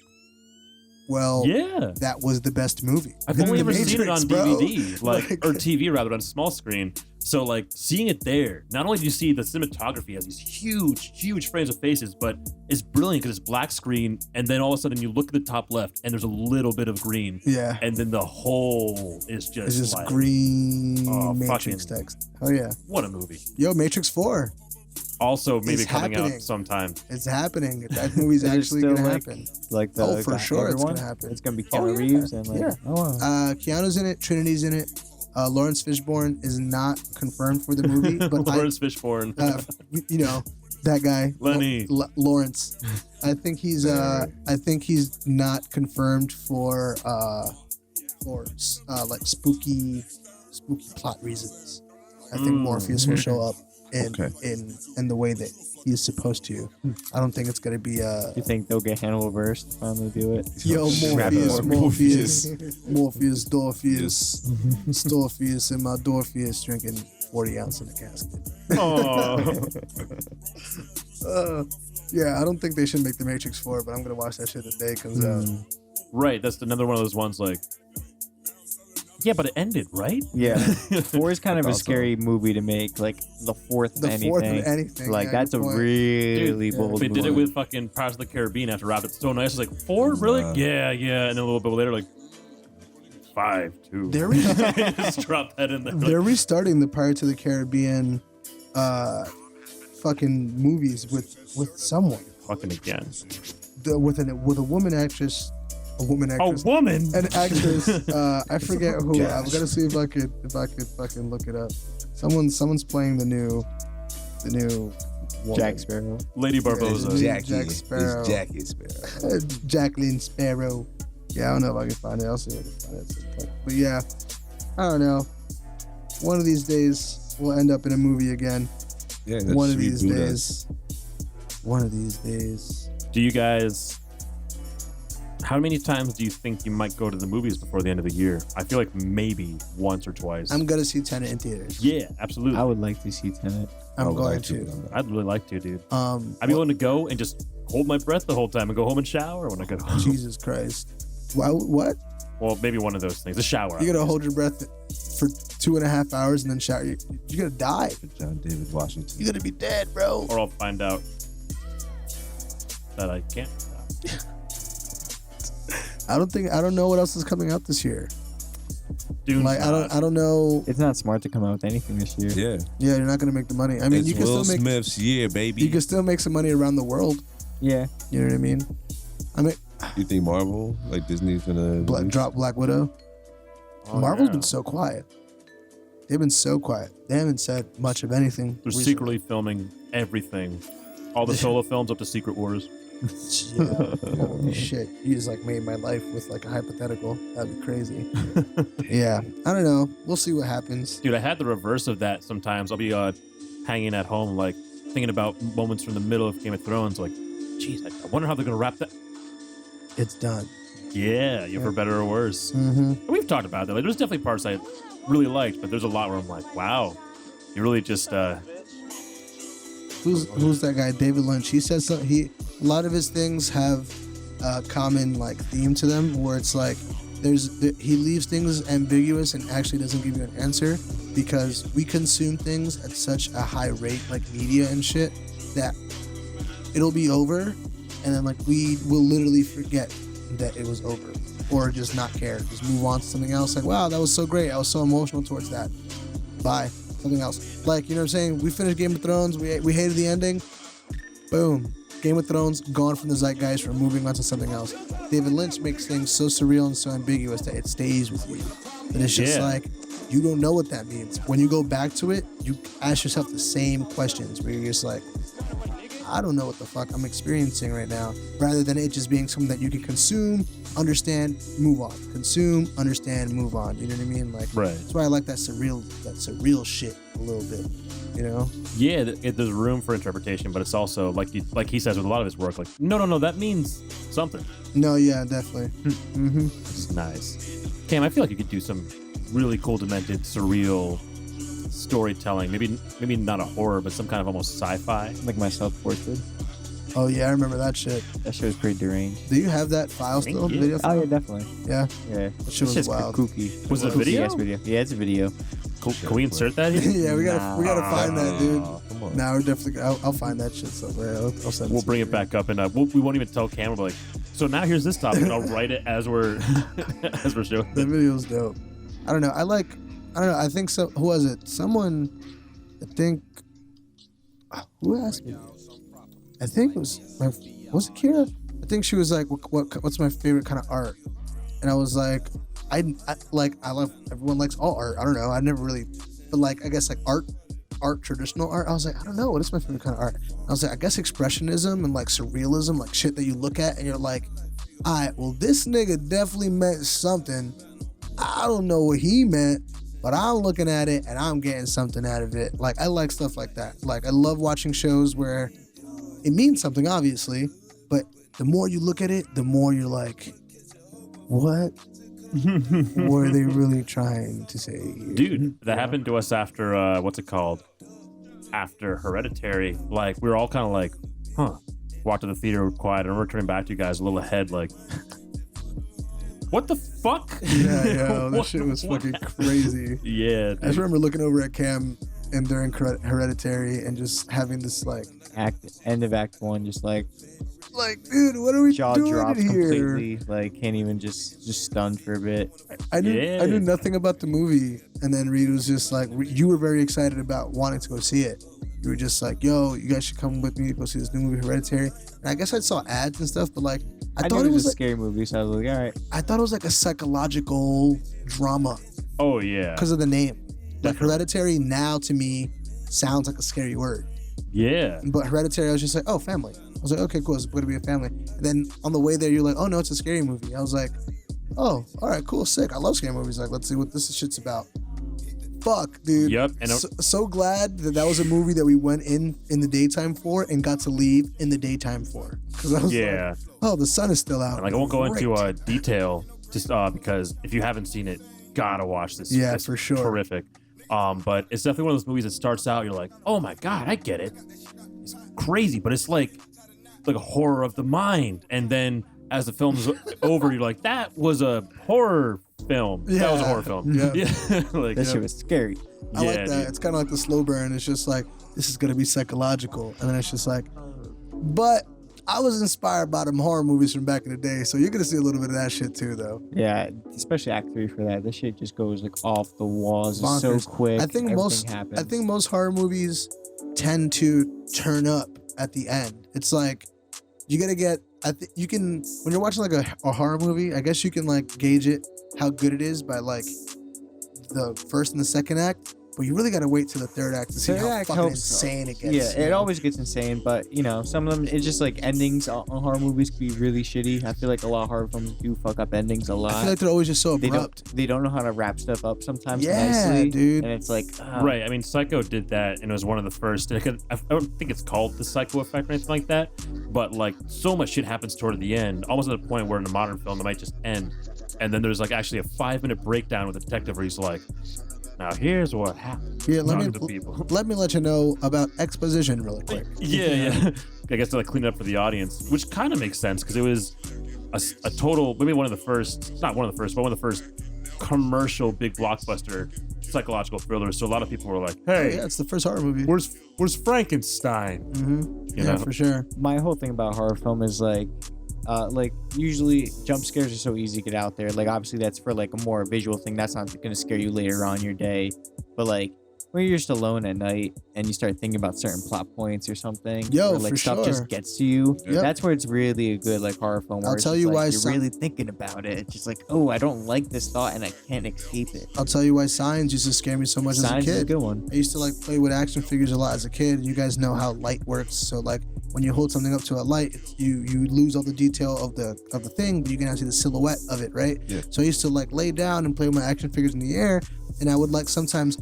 well, yeah. that was the best movie. I've only The ever seen it on Matrix, bro. DVD, or TV rather, on a small screen. So like seeing it there, not only do you see the cinematography has these huge frames of faces, but it's brilliant because it's black screen, and then all of a sudden you look at the top left and there's a little bit of green, Yeah. and then the whole is just It's just like, green Oh, Matrix fucking- text. Oh yeah. what a movie. Yo, Matrix 4. Also maybe It's coming happening. out sometime. It's happening. That movie's Is it actually still, gonna like, happen. Like the Oh, for guy- sure it's everyone? gonna happen. It's gonna be Oh, Keanu yeah. Reeves and like Yeah. oh wow. Keanu's in it, Trinity's in it. Lawrence Fishburne is not confirmed for the movie, but Lawrence Fishburne. you know, That guy, Lenny. Lawrence. I think he's not confirmed for like spooky plot reasons. I think Morpheus will show up in the way that he's supposed to. I don't think it's gonna be You think they'll get Hannibal verse to finally do it? Yo, Morpheus, Dorpheus, Storpheus, and my Dorpheus drinking 40 ounce in a casket. Oh. Yeah, I don't think they should make The Matrix 4, but I'm gonna watch that shit today because Right, that's another one of those ones like, yeah, but it ended, right? Yeah. 4 is kind of a Also- scary movie to make, like the fourth of the anything. fourth of anything. Like, yeah, that's a good point. really Dude, bold They did it movie. with fucking Pirates of the Caribbean after Rabbit So Nice. It's like, 4? Really? Wow. Yeah. And then a little bit later, like, 5, 2. They're Just drop that in there. They're restarting the Pirates of the Caribbean fucking movies with someone. Fucking again. With a woman actress. A woman actress. A woman? An actress. I forget who. Gosh. I'm gonna see if I could fucking look it up. Someone's playing the new woman. Jack Sparrow. Lady Barbosa. Jack Sparrow. It's Jackie Sparrow. Jacqueline Sparrow. Yeah, I don't know if I can find it. I'll see if I can find it at some point. But yeah, I don't know. One of these days we'll end up in a movie again. Yeah, One of these days. One of these days. Do you guys... How many times do you think you might go to the movies before the end of the year? I feel like maybe once or twice. I'm gonna see Tenet in theaters. Yeah, absolutely. I would like to see Tenet. I'm going to. I'd really like to, dude. Um, I'd be willing to go and just hold my breath the whole time and go home and shower when I get home. Jesus Christ. Why? What? Well, maybe one of those things. A shower. You're gonna hold your breath for 2.5 hours and then shower? You're gonna die. John David Washington. You're gonna be dead, bro. Or I'll find out that I can't. I don't know what else is coming out this year. Dune's Like I don't know. It's not smart to come out with anything this year. Yeah. Yeah, you're not gonna make the money. I mean, It's you can Will still make Smith's year, baby. you can still make some money around the world. Yeah. You know what I mean? I mean, You think Marvel, like Disney's gonna drop Black Widow. Oh, Marvel's yeah. been so quiet. They've been so quiet. They haven't said much of anything. They're recently. secretly filming everything. All the solo films up to Secret Wars. Yeah. Shit, you just like made my life with like a hypothetical. That'd be crazy. Yeah, I don't know. We'll see what happens. Dude, I had the reverse of that sometimes. I'll be hanging at home, like thinking about moments from the middle of Game of Thrones, like, geez, I wonder how they're gonna wrap that. It's done. Yeah, for better or worse. Mm-hmm. And we've talked about that. Like, there's definitely parts I really liked, but there's a lot where I'm like, wow, you really just. Who's that guy? David Lynch. He says so, a lot of his things have a common like theme to them, where it's like he leaves things ambiguous and actually doesn't give you an answer because we consume things at such a high rate, like media and shit, that it'll be over, and then like we will literally forget that it was over, or just not care, just move on to something else. Like, wow, that was so great. I was so emotional towards that. Bye. Something else. Like, you know what I'm saying? We finished Game of Thrones. We hated the ending. Boom. Game of Thrones gone from the zeitgeist. We're moving on to something else. David Lynch makes things so surreal and so ambiguous that it stays with you. But it's just like, you don't know what that means. When you go back to it, you ask yourself the same questions where you're just like, I don't know what the fuck I'm experiencing right now, rather than it just being something that you can consume, understand, move on. Consume, understand, move on. You know what I mean? Like, Right. That's why I like that surreal shit a little bit. You know? Yeah, there's room for interpretation, but it's also like he says with a lot of his work, like, no, that means something. No, yeah, definitely. Mm-hmm. It's nice. Cam, I feel like you could do some really cool, demented, surreal storytelling. Maybe not a horror, but some kind of almost sci-fi. Like my self-portrait. Oh yeah, I remember that shit. That shit was pretty deranged. Do you have that file still? you. Video Oh file? yeah, definitely. Yeah. Yeah. That shit was just wild. kooky. Was it a Kooky video? ass video? Yeah, it's a video. Can we insert that here? Yeah, we gotta find that, dude. Come on. Now we're definitely. I'll find that shit somewhere. I'll send We'll to bring you. it back up, and we won't even tell Cam. We'll be like, so now here's this topic, and I'll write it as we're showing. That video's dope. I don't know. I don't know. I think so. Who was it? Someone. I think. Who asked me? I think it was it Kira? I think she was like, "What's my favorite kind of art?" And I was like, I love. Everyone likes all art. I don't know. I never really, but like I guess like art art traditional art? I was like, I don't know. What is my favorite kind of art? I was like, I guess expressionism and like surrealism, like shit that you look at and you're like, all right, well, this nigga definitely meant something. I don't know what he meant, but I'm looking at it and I'm getting something out of it. Like, I like stuff like that. Like, I love watching shows where it means something, obviously, but the more you look at it, the more you're like, what were they really trying to say here? Dude, that happened to us after, what's it called? After Hereditary. Like, we were all kind of like, huh. Walked to the theater quiet, and we're turning back to you guys a little ahead, like, what the fuck? Yeah, that shit was fucking crazy. Yeah. I just remember looking over at Cam and during Hereditary and just having this like end of Act 1, just like dude, what are we jaw doing dropped here? completely, like can't even just stunned for a bit. I knew nothing about the movie, and then Reed was just like, you were very excited about wanting to go see it. You were just like, yo, you guys should come with me to go see this new movie, Hereditary. And I guess I saw ads and stuff, but like, I thought knew it was a like, scary movie, so I was like, all right. I thought it was like a psychological drama Oh, yeah. because of the name. Like, Definitely. Hereditary now to me sounds like a scary word. Yeah. But Hereditary, I was just like, oh, family. I was like, okay, cool, it's going to be a family. And then on the way there, you're like, oh, no, it's a scary movie. I was like, oh, all right, cool, sick. I love scary movies. Like, let's see what this shit's about. Fuck, dude. Yep. And So glad that was a movie that we went in the daytime for and got to leave in the daytime for. Because I was like, oh, the sun is still out. like, I won't go Great. into detail just because if you haven't seen it, gotta watch this. Yeah, It's for sure. Terrific. But it's definitely one of those movies that starts out, you're like, oh my God, I get it. It's crazy, but it's like a horror of the mind. And then as the film's over, you're like, that was a horror film. Yeah. That was a horror film. Yeah. Like, That shit was scary. I like yeah, that. dude. It's kind of like the slow burn. It's just like, this is going to be psychological. And then it's just like, but I was inspired by them horror movies from back in the day. So you're going to see a little bit of that shit too, though. Yeah, especially Act 3 for that. This shit just goes like off the walls. It's so Bonkers. quick. I think Everything happens. most horror movies tend to turn up at the end. It's like, you got to get, you can, when you're watching like a horror movie, I guess you can like gauge it, how good it is by like the first and the second act. But you really got to wait till the third act to see Third how act fucking helps. insane it gets. Yeah, you it know? always gets insane, but you know, some of them, it's just like endings on horror movies can be really shitty. I feel like a lot of horror films do fuck up endings a lot. I feel like they're always just so they abrupt. don't know how to wrap stuff up sometimes Yeah, nicely, dude. and it's like Right. I mean, Psycho did that, and it was one of the first. I don't think it's called the Psycho effect or anything like that, but like so much shit happens toward the end, almost at a point where in a modern film it might just end, and then there's like actually a 5-minute breakdown with a detective where he's like, now here's what happened. Here, let Talking me to people. let me let you know about exposition really quick. Yeah. I guess to like clean it up for the audience, which kind of makes sense because it was a total, maybe one of the first, not one of the first, but one of the first commercial big blockbuster psychological thrillers. So a lot of people were like, "Hey, Yeah, it's the first horror movie. where's Frankenstein?" Mm-hmm. You Yeah, know? for sure. my whole thing about horror film is like usually jump scares are so easy to get out there. Like obviously that's for like a more visual thing. That's not gonna scare you later on in your day. But like when you're just alone at night and you start thinking about certain plot points or something, Yo, or like for stuff sure. just gets to you. Yep. That's where it's really a good like horror film. Where I'll it's tell just, you like, why you're some- really thinking about it. It's just like, oh, I don't like this thought and I can't escape it. I'll tell you why Signs used to scare me so much Signs as is a a kid. good one. I used to like play with action figures a lot as a kid. And you guys know how light works. So like when you hold something up to a light, you lose all the detail of the thing, but you can now see the silhouette of it, right? Yeah. So I used to like lay down and play with my action figures in the air, and I would like sometimes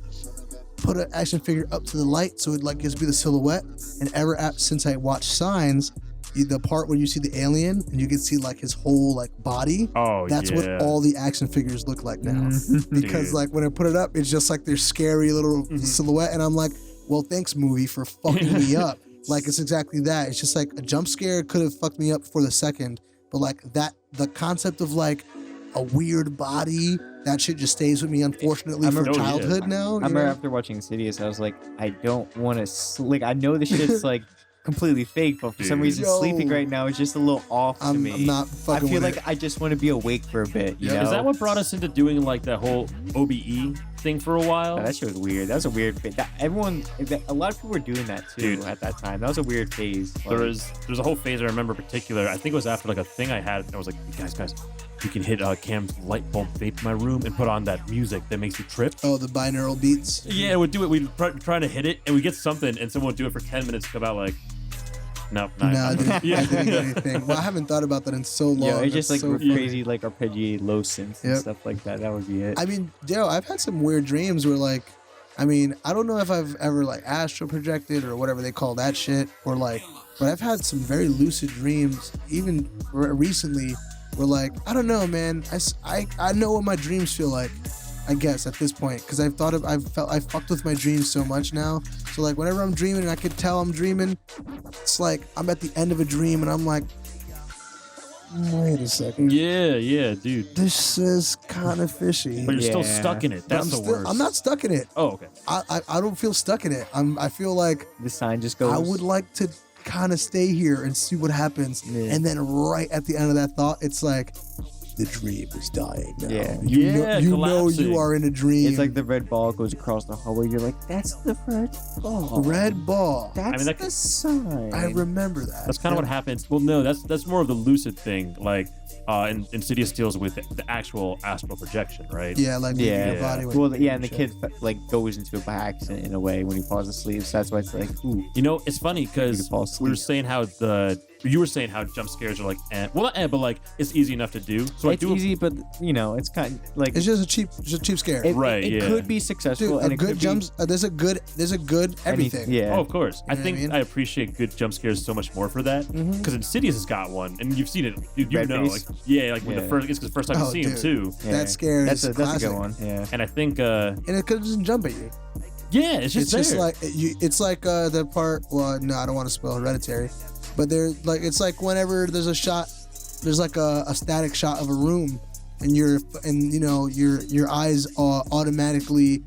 put an action figure up to the light so it'd like just be the silhouette. And since I watched Signs, the part where you see the alien and you can see like his whole like body. Oh, That's yeah. what all the action figures look like now. Because Dude. like when I put it up, it's just like their scary little silhouette, and I'm like, well, thanks movie for fucking me up. Like it's exactly that. It's just like a jump scare could have fucked me up for the second, but like that, the concept of like a weird body, that shit just stays with me, unfortunately, I for remember- childhood now. I you remember know? after watching Insidious, I was like, I don't want to like. I know the shit's like completely fake, but for some Dude. reason, Yo. sleeping right now is just a little off to I'm me. not I fucking feel with like it. I just want to be awake for a bit. You Yeah. know? Is that what brought us into doing like that whole OBE thing for a while. That shit was weird. That was a weird phase. A lot of people were doing that too at that time. That was a weird phase. There's a whole phase I remember in particular. I think it was after like a thing I had, and I was like, guys, you can hit Cam's light bulb vape in my room and put on that music that makes you trip. Oh, the binaural beats. Yeah, we'd do it. We'd try to hit it, and we get something, and someone would do it for 10 minutes. Come out like, nope, not. No, I didn't get anything. Well, I haven't thought about that in so long. Yeah, it's just That's like so funny. crazy, like arpeggiated low synths and stuff like that. That would be it. I mean, I've had some weird dreams where like, I mean, I don't know if I've ever like astral projected or whatever they call that shit, or like, but I've had some very lucid dreams, even recently, where like, I don't know, man. I know what my dreams feel like, I guess at this point, because I fucked with my dreams so much now. So like, whenever I'm dreaming and I could tell I'm dreaming, it's like I'm at the end of a dream and I'm like, wait a second. Yeah, dude. This is kind of fishy. But you're still stuck in it. But That's the worst. I'm not stuck in it. Oh, okay. I don't feel stuck in it. I feel like the sign just goes. I would like to kind of stay here and see what happens. Yeah. And then right at the end of that thought, it's like, the dream is dying now. Yeah. You know collapsing. you are in a dream. It's like the red ball goes across the hallway. You're like, that's the red ball. red ball. That's the sign. I remember that. That's kind of what happens. Well, no, that's more of the lucid thing. Like, Insidious deals with the actual astral projection, right? Yeah, like Yeah. your body. Well, yeah, and the kid like goes into it by accident in a way when he falls asleep. So that's why it's like, ooh. You know, it's funny You because could fall we were asleep. saying you were saying how jump scares are like, well, not but like it's easy enough to do. So It's I do. easy, but you know, it's kind of like It's just a cheap scare. Right, It yeah. could be successful, Dude, and a it good could jumps. There's a good everything. Yeah. Oh, of course. I know what think I mean? I appreciate good jump scares so much more for that because Insidious has got one, and you've seen it. You Red know, face? like when the Yeah. first, it's the first time you Oh, see him dude. too. Yeah. That scare That's is a classic. good one. Yeah. And I think, And it doesn't jump at you. yeah, it's just It's just there. like it's like the part. Well, no, I don't want to spoil Hereditary, but it's like whenever there's a shot, there's like a static shot of a room, and your eyes automatically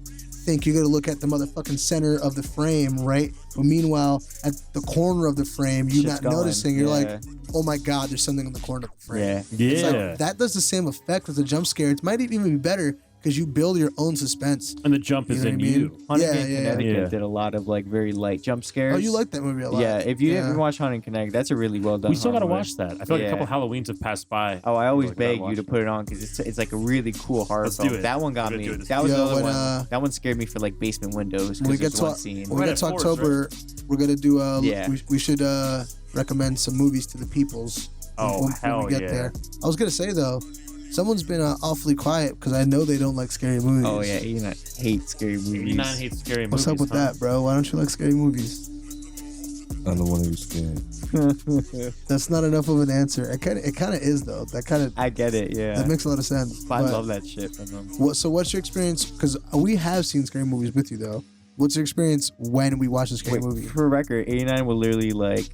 think you're gonna look at the motherfucking center of the frame, right? But meanwhile, at the corner of the frame, you're Shit's not going. noticing. You're Yeah. like, oh my god, there's something in the corner of the frame. Yeah. It's yeah. like, that does the same effect with the jump scare. It might even be better because you build your own suspense. And the jump is know in what I mean? you. Haunted Yeah, in yeah, Connecticut yeah. did a lot of like very light jump scares. Oh, you like that movie a lot? Yeah. If you didn't watch Haunted in Connecticut, that's a really well done. We still got to horror watch that. I feel like Yeah. a couple Halloweens have passed by. Oh, I always Like, gotta beg you watch to it. put it on because it's like a really cool horror Let's film. do it. That one got We're me. gonna do it. That was Yo, the other when, one. That one scared me for like basement windows When we because get there's to one scene. when we Right get to at Forest, October, we're gonna do Yeah. we should recommend some movies to the peoples. Oh, when hell we get yeah. there. I was gonna say though, someone's been awfully quiet because I know they don't like scary movies. Oh yeah, you hate scary movies. 89 hates scary movies. What's up with huh? that, bro? Why don't you like scary movies? I'm the one who's scared. That's not enough of an answer. It kind of is though. I get it. Yeah. That makes a lot of sense. I But love that shit from them. what's your experience? Because we have seen scary movies with you though. What's your experience when we watch a scary movie? For record, 89 will literally like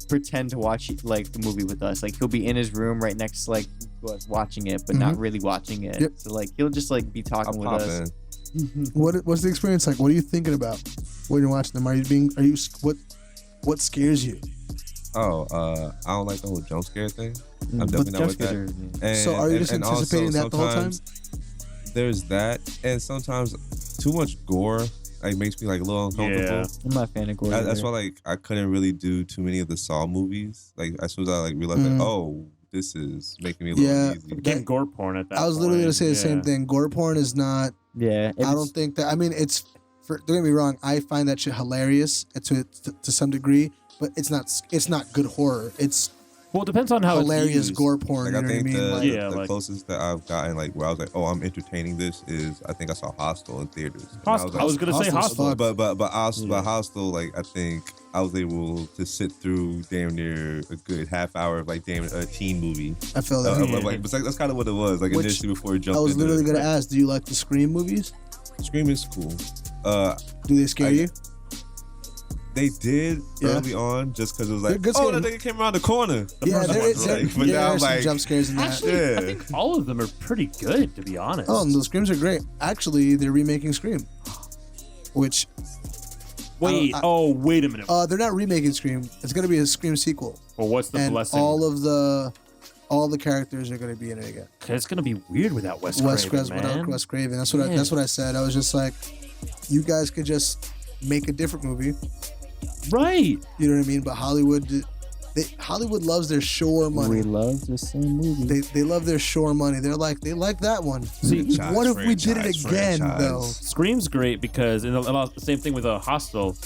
pretend to watch like the movie with us. Like he'll be in his room right next to like us watching it, but not really watching it. Yep. So like he'll just like be talking I'm with us. popping. What's the experience like? What are you thinking about when you're watching them? What scares you? Oh, I don't like the whole jump scare thing. I'm But definitely not jump with that. scares are- And, So are you just and also anticipating that the whole time? sometimes There's that, and sometimes too much gore like makes me like a little uncomfortable. Yeah. I'm not a fan of gore. That's either. why like I couldn't really do too many of the Saw movies. Like as soon as I like realized Mm. like, oh, this is making me a little Yeah. uneasy. Getting gore porn at that I was literally gonna point, say the same yeah. thing. Gore porn is not. Yeah. I don't think that. I mean, it's. Don't get me wrong. I find that shit hilarious to some degree, but it's not good horror. It's Well, it depends on how hilarious it's used. gore porn. Like You I know what I think mean? the, Like, Yeah, the like- closest that I've gotten like where I was like, oh, I'm entertaining this is I think I saw Hostel in theaters. And Hostel. I was gonna say Hostel's Hostel. fuck. But Hostel, like I think I was able to sit through damn near a good half hour of like damn a teen movie. I feel that. Like, but that's kind of what it was. Like Which- initially before it I jumped was into literally gonna ask, do you like the Scream movies? Scream is cool. Do they scare you? They did Yeah. early on just because it was They're like, good oh, scary- that nigga came around the corner. Yeah, first there one, is. like, but Yeah, now there's some like- jump scares in that. Actually, I Yeah. think all of them are pretty good, to be honest. Oh, and the Screams are great. Actually, they're remaking Scream, which wait, wait a minute. they're not remaking Scream. It's gonna be a Scream sequel, Well, what's the and blessing? all of the all the characters are going to be in it again. It's gonna be weird without Wes Without Craven. Wes Craven. That's what I said. I was just like, you guys could just make a different movie. Right. You know what I mean? But Hollywood loves their shore money. We love the same movie. They love their shore money. They like that one. See, what if we did it again though? Scream's great because the same thing with Hostel.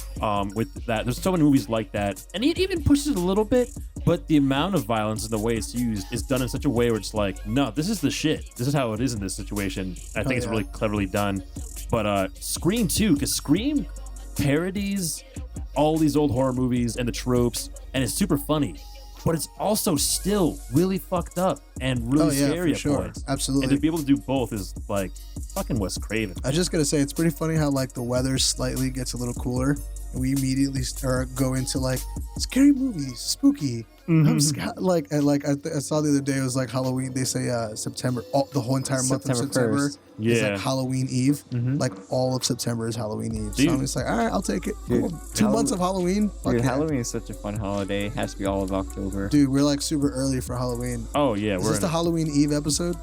With that, there's so many movies like that, and it even pushes it a little bit. But the amount of violence and the way it's used is done in such a way where it's like, no, this is the shit. This is how it is in this situation. I think it's really cleverly done. But Scream too, because Scream parodies all these old horror movies and the tropes, and it's super funny. But it's also still really fucked up and really scary at points. Absolutely. And to be able to do both is like fucking Wes Craven. I was just gonna say it's pretty funny how like the weather slightly gets a little cooler, and we immediately go into like scary movies, spooky. I'm scared. I saw the other day it was like Halloween. They say September, the whole entire month of September 1st. is Yeah. like Halloween Eve. Like all of September is Halloween Eve. Dude. So I'm just like, all right, I'll take it. Dude, Cool. 2 months of Halloween. Fuck Dude, yeah. Halloween is such a fun holiday. It has to be all of October. Dude, we're like super early for Halloween. Oh yeah, Is we're this in the Halloween Eve episode?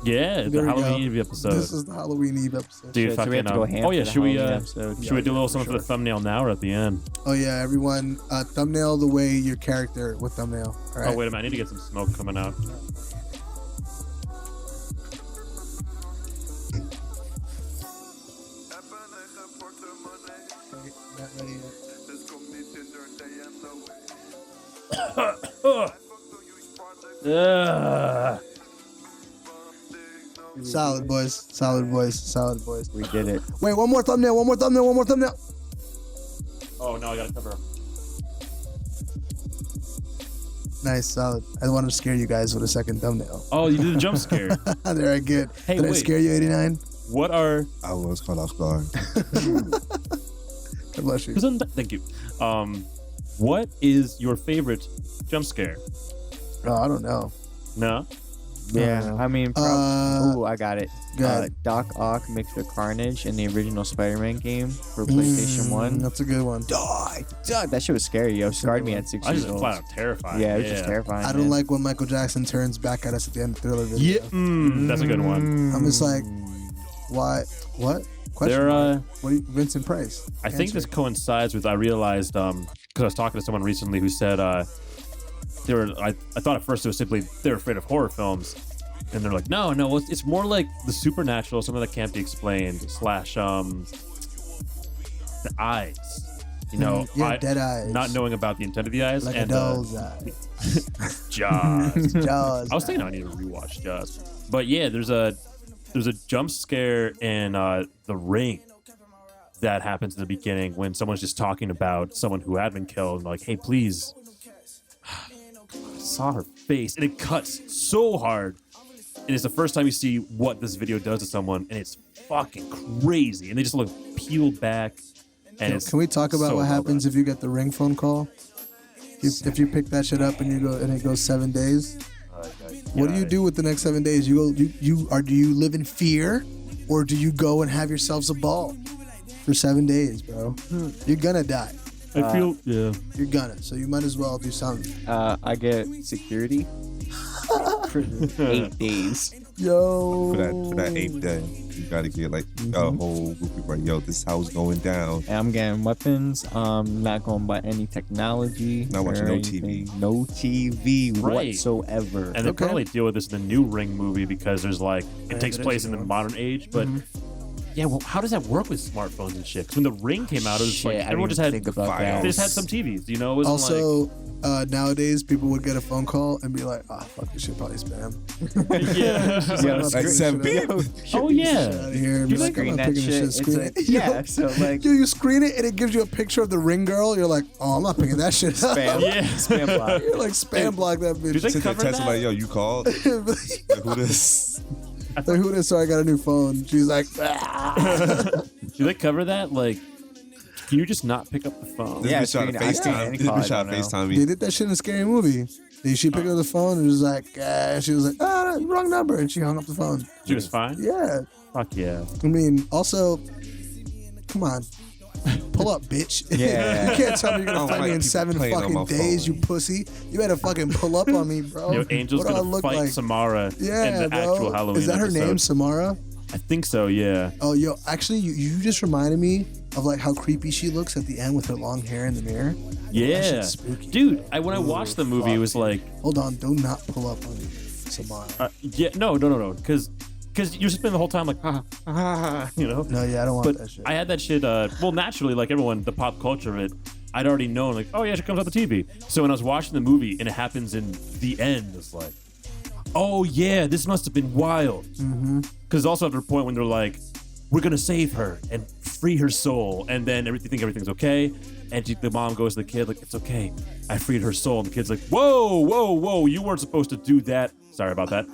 yeah, the There we Halloween go. Eve episode. This is the Halloween Eve episode. Dude, So we have to go ham oh yeah, for the should we Halloween episode. should we do a little for something for the sure. thumbnail now or at the end? Oh yeah, everyone, thumbnail the way your character with thumbnail. All right. Oh wait a minute, I need to get some smoke coming out. Not ready yet. Ugh. Solid boys. Solid boys. Solid boys. We did it. Wait, one more thumbnail. One more thumbnail. One more thumbnail. Oh no, I gotta cover up. Nice, solid. I wanted to scare you guys with a second thumbnail. Oh, you did a jump scare. There I get. Hey, Did I wait. scare you, 89? What are? I was caught off guard. God bless you. Thank you. What is your favorite jump scare? Oh, I don't know. No. Yeah, I mean, I got it. Go ahead. Doc Ock mixed with Carnage in the original Spider-Man game for PlayStation 1. That's a good one. That shit was scary, yo. Scarred me at 6 I was years just old. flat out terrified. Yeah, it was just terrifying. I don't man. like when Michael Jackson turns back at us at the end of the Thriller video. Yeah, that's a good one. I'm just like, why? What? Question There, mark. What do you, Vincent Price? I think this coincides with I realized because I was talking to someone recently who said they were. I thought at first it was simply they're afraid of horror films, and they're like, no, it's more like the supernatural, something that can't be explained. / the eyes. You know, Yeah, dead eyes. not knowing about the intent of the eyes Like and a doll's eye. Jaws. Jaws. I was thinking I need to rewatch Jaws, but yeah, there's a jump scare in The Ring that happens in the beginning when someone's just talking about someone who had been killed, like, hey, please. I saw her face, and it cuts so hard, and it's the first time you see what this video does to someone, and it's fucking crazy, and they just look peeled back. And it's Can we talk about so what well happens done. if you get the Ring phone call? If you pick that shit up and it goes 7 days? What do you do with the next 7 days? Do you live in fear, or do you go and have yourselves a ball for 7 days, bro? You're gonna die. I feel You're gonna. So you might as well do something. I get security for 8 days. Yo. For that 8th day, you gotta get like a whole group of people like, yo, this is how it's going down. And I'm getting weapons. Not going by any technology. Not watching or no anything. TV. No TV Right. whatsoever. And they Okay. probably deal with this in the new Ring movie because there's like it takes place in the modern age, but yeah, well, how does that work with smartphones and shit? 'Cause when the Ring came out, it was Shit, like I didn't everyone just even had think about Files. that. they just had some TVs, you know. It wasn't Also, nowadays people would get a phone call and be like, "Ah, fuck, this shit probably spam." like yeah. Just Yeah, I'm not like picking seven shit up. Oh Get yeah. out of here. and be You like, I'm screen not that picking shit. this shit. Screen It's it. like- yeah, so like you screen it and it gives you a picture of the Ring girl. You're like, oh, I'm not picking that shit up. spam, Yeah. spam block. You're like spam block that bitch. Do they Sit there cover texting that? like, yo, you called? Like, who this? like, who this? So I got a new phone. She's like, Do they cover that? Like, can you just not pick up the phone? Yeah, This bitch trying to screen it. I screen FaceTime. any This call, I bitch trying to don't know. FaceTime they me. did that shit in a Scary Movie. She picked up the phone and was like, she was like, wrong number, and she hung up the phone. She was fine. Yeah, Fuck yeah. I mean, also, come on, Pull up, bitch. Yeah. You can't tell me you're gonna I don't fight me like in people 7 playing on fucking my days, phone. you pussy. You better fucking pull up on me, bro. Yo, Angel's What do I gonna look fight like? Samara Yeah, in the bro. actual Halloween Is that her episode. name, Samara? I think so, yeah. Oh, yo, actually, you just reminded me of like how creepy she looks at the end with her long hair in the mirror. That Yeah. shit's spooky. Dude, when I watched the movie, it was like, Hold on, do not pull up on me, Samara. yeah, no. Because you're spending the whole time like, you know? No, yeah, I don't want But that shit. I had that shit, well, naturally, like everyone, the pop culture of it, I'd already known, like, oh yeah, she comes on the TV. So when I was watching the movie and it happens in the end, it's like, oh yeah, this must have been wild. Because also after a point when they're like, we're gonna save her and free her soul, and then everything's okay, and the mom goes to the kid like, it's okay, I freed her soul, and the kid's like, whoa, you weren't supposed to do that. Sorry about that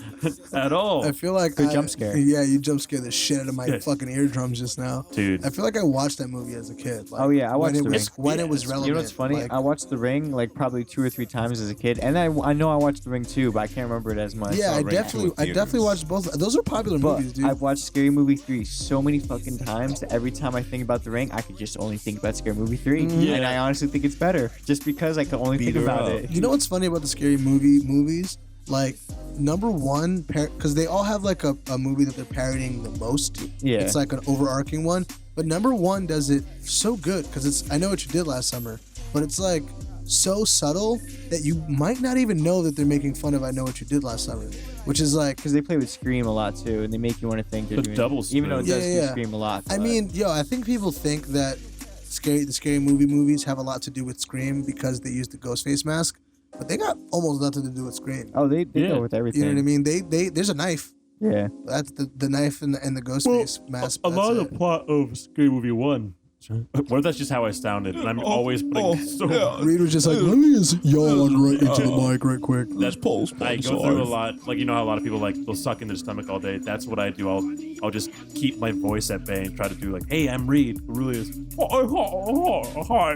at all. I feel like Good jump scare. Yeah, you jump scared the shit out of my Yeah. fucking eardrums just now. Dude. I feel like I watched that movie as a kid. Like, Oh, yeah, I watched when The it was, Ring. when it was relevant. You know what's funny? Like, I watched The Ring like probably 2 or 3 times as a kid, and I know I watched The Ring too, but I can't remember it as much. yeah, I Ring definitely theaters. watched both. Those are popular But movies, dude. I've watched Scary Movie 3 so many fucking times that every time I think about The Ring, I could just only think about Scary Movie 3. Yeah. And I honestly think it's better just because I can only Beat think her about up. it. You know what's funny about the scary movies? Like, number one, because they all have like a movie that they're parodying the most. Yeah. It's like an overarching one. But number one does it so good because it's I Know What You Did Last Summer, but it's like so subtle that you might not even know that they're making fun of I Know What You Did Last Summer, which is like, Because they play with Scream a lot too, and they make you want to think they're The doing double even though it spin. does Yeah, do yeah. Scream a lot. I but- mean, yo, I think people think that the scary movies have a lot to do with Scream because they use the Ghostface mask, but they got almost nothing to do with Scream. oh, they Yeah. go with everything. You know what I mean? They there's a knife. Yeah. That's the knife and the Ghostface mask. A lot that's of the plot of Scary Movie 1. What if that's just how I sounded? And I'm always putting so it. Reed was just like, let me just yawn right into the mic right quick. That's I go through a lot. Like, you know how a lot of people like they'll suck in their stomach all day. That's what I do. I'll just keep my voice at bay and try to do like, hey, I'm Reed. Who really is hi.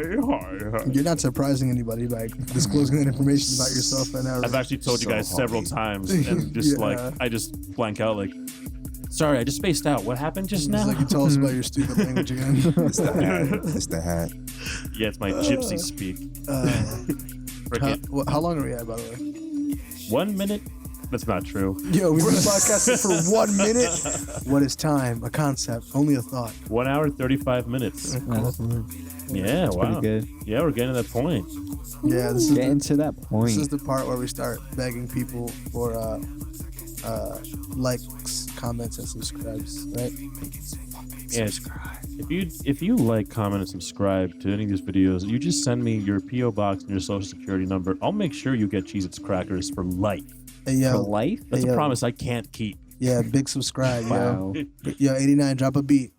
You're not surprising anybody by disclosing that information about yourself right now. I've actually told you So guys several horny. times, and just Yeah. like I just blank out like, sorry, I just spaced out. What happened just It's now? like you tell us about your stupid language again. It's the hat. It's the hat. Yeah, it's my gypsy speak. Frick it. how long are we at, by the way? 1 minute. That's not true. Yo, we've been podcasting for 1 minute. What is time? A concept, only a thought. 1 hour 35 minutes. Yeah, wow. Pretty good. Yeah, we're getting to that point. Yeah, this is Getting to that point. this is the part where we start begging people for likes, comments, and subscribes, right? Yeah, if you like, comment, and subscribe to any of these videos, you just send me your PO box and your social security number. I'll make sure you get Cheez-Its crackers for life. Hey, For yo, life? That's Hey, a yo. promise I can't keep. yeah, big subscribe, Wow. yo. Yo, 89, drop a beat.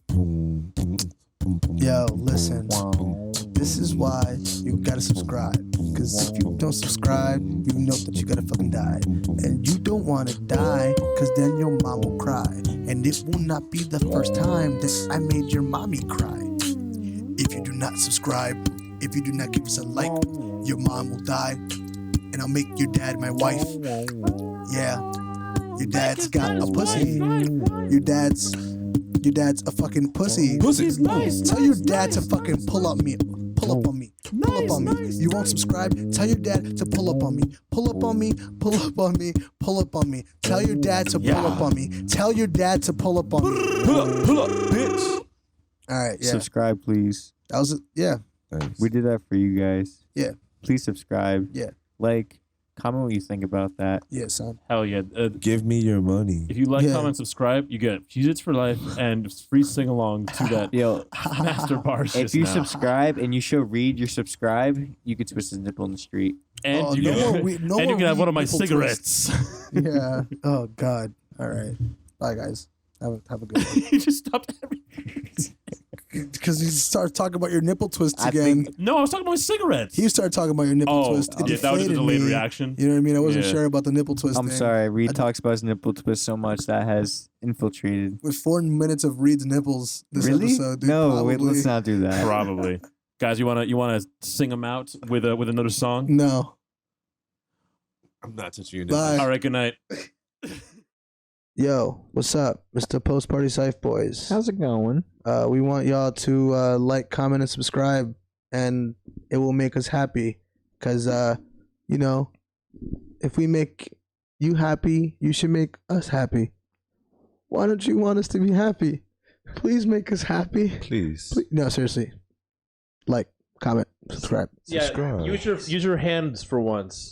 Boom, boom, boom, boom, Yo, boom, listen. Wow. This is why you gotta subscribe. Because if you don't subscribe, you know that you gotta fucking die. And you don't wanna die, because then your mom will cry. And it will not be the first time that I made your mommy cry. If you do not subscribe, if you do not give us a like, your mom will die. And I'll make your dad my wife. Yeah. Your dad's got a pussy. Your dad's a fucking pussy. Pussy's nice. Tell your dad to fucking pull up on me. Pull up on me. You won't subscribe? Tell your dad to pull up on me. Pull up on me. Pull up on me. Pull up on me. Tell your dad to pull up on me. Tell your dad to pull up on me. Pull up, bitch. All right, yeah. Subscribe, please. That was it. Yeah. Thanks. We did that for you guys. Yeah. Please subscribe. Yeah. Like, comment what you think about that. Yeah, son. Hell yeah. Give me your money. If you like, Yeah. comment, subscribe, you get Cheez-Its for life and free sing along to that Yo, master bars. if just you now. subscribe and you show Reed your subscribe, you could twist his nipple in the street. and Oh, you no can, more and you can have one of my nipple cigarettes. Yeah. Oh God. All right. Bye, guys. Have a good one. You just stopped everything. Because you start talking about your nipple twists I again. think- No, I was talking about my cigarettes. You started talking about your nipple Oh, twist. It yeah, that was just a deflated delayed me. reaction. You know what I mean? I wasn't Yeah. sure about the nipple twist. I'm thing. sorry. Reed I- talks about his nipple twist so much that has infiltrated. With 4 minutes of Reed's nipples this Really? episode, dude, No, wait, probably. let's not do that. Probably. Guys, you wanna sing them out with another song? No. I'm not touching your Bye. All right, good night. Yo, what's up, Mr. PostPartyCyph boys? How's it going? We want y'all to like, comment, and subscribe, and it will make us happy. Cause you know, if we make you happy, you should make us happy. Why don't you want us to be happy? Please make us happy. Please. No, seriously. Like, comment, subscribe. Yeah, Subscribe. use your hands for once.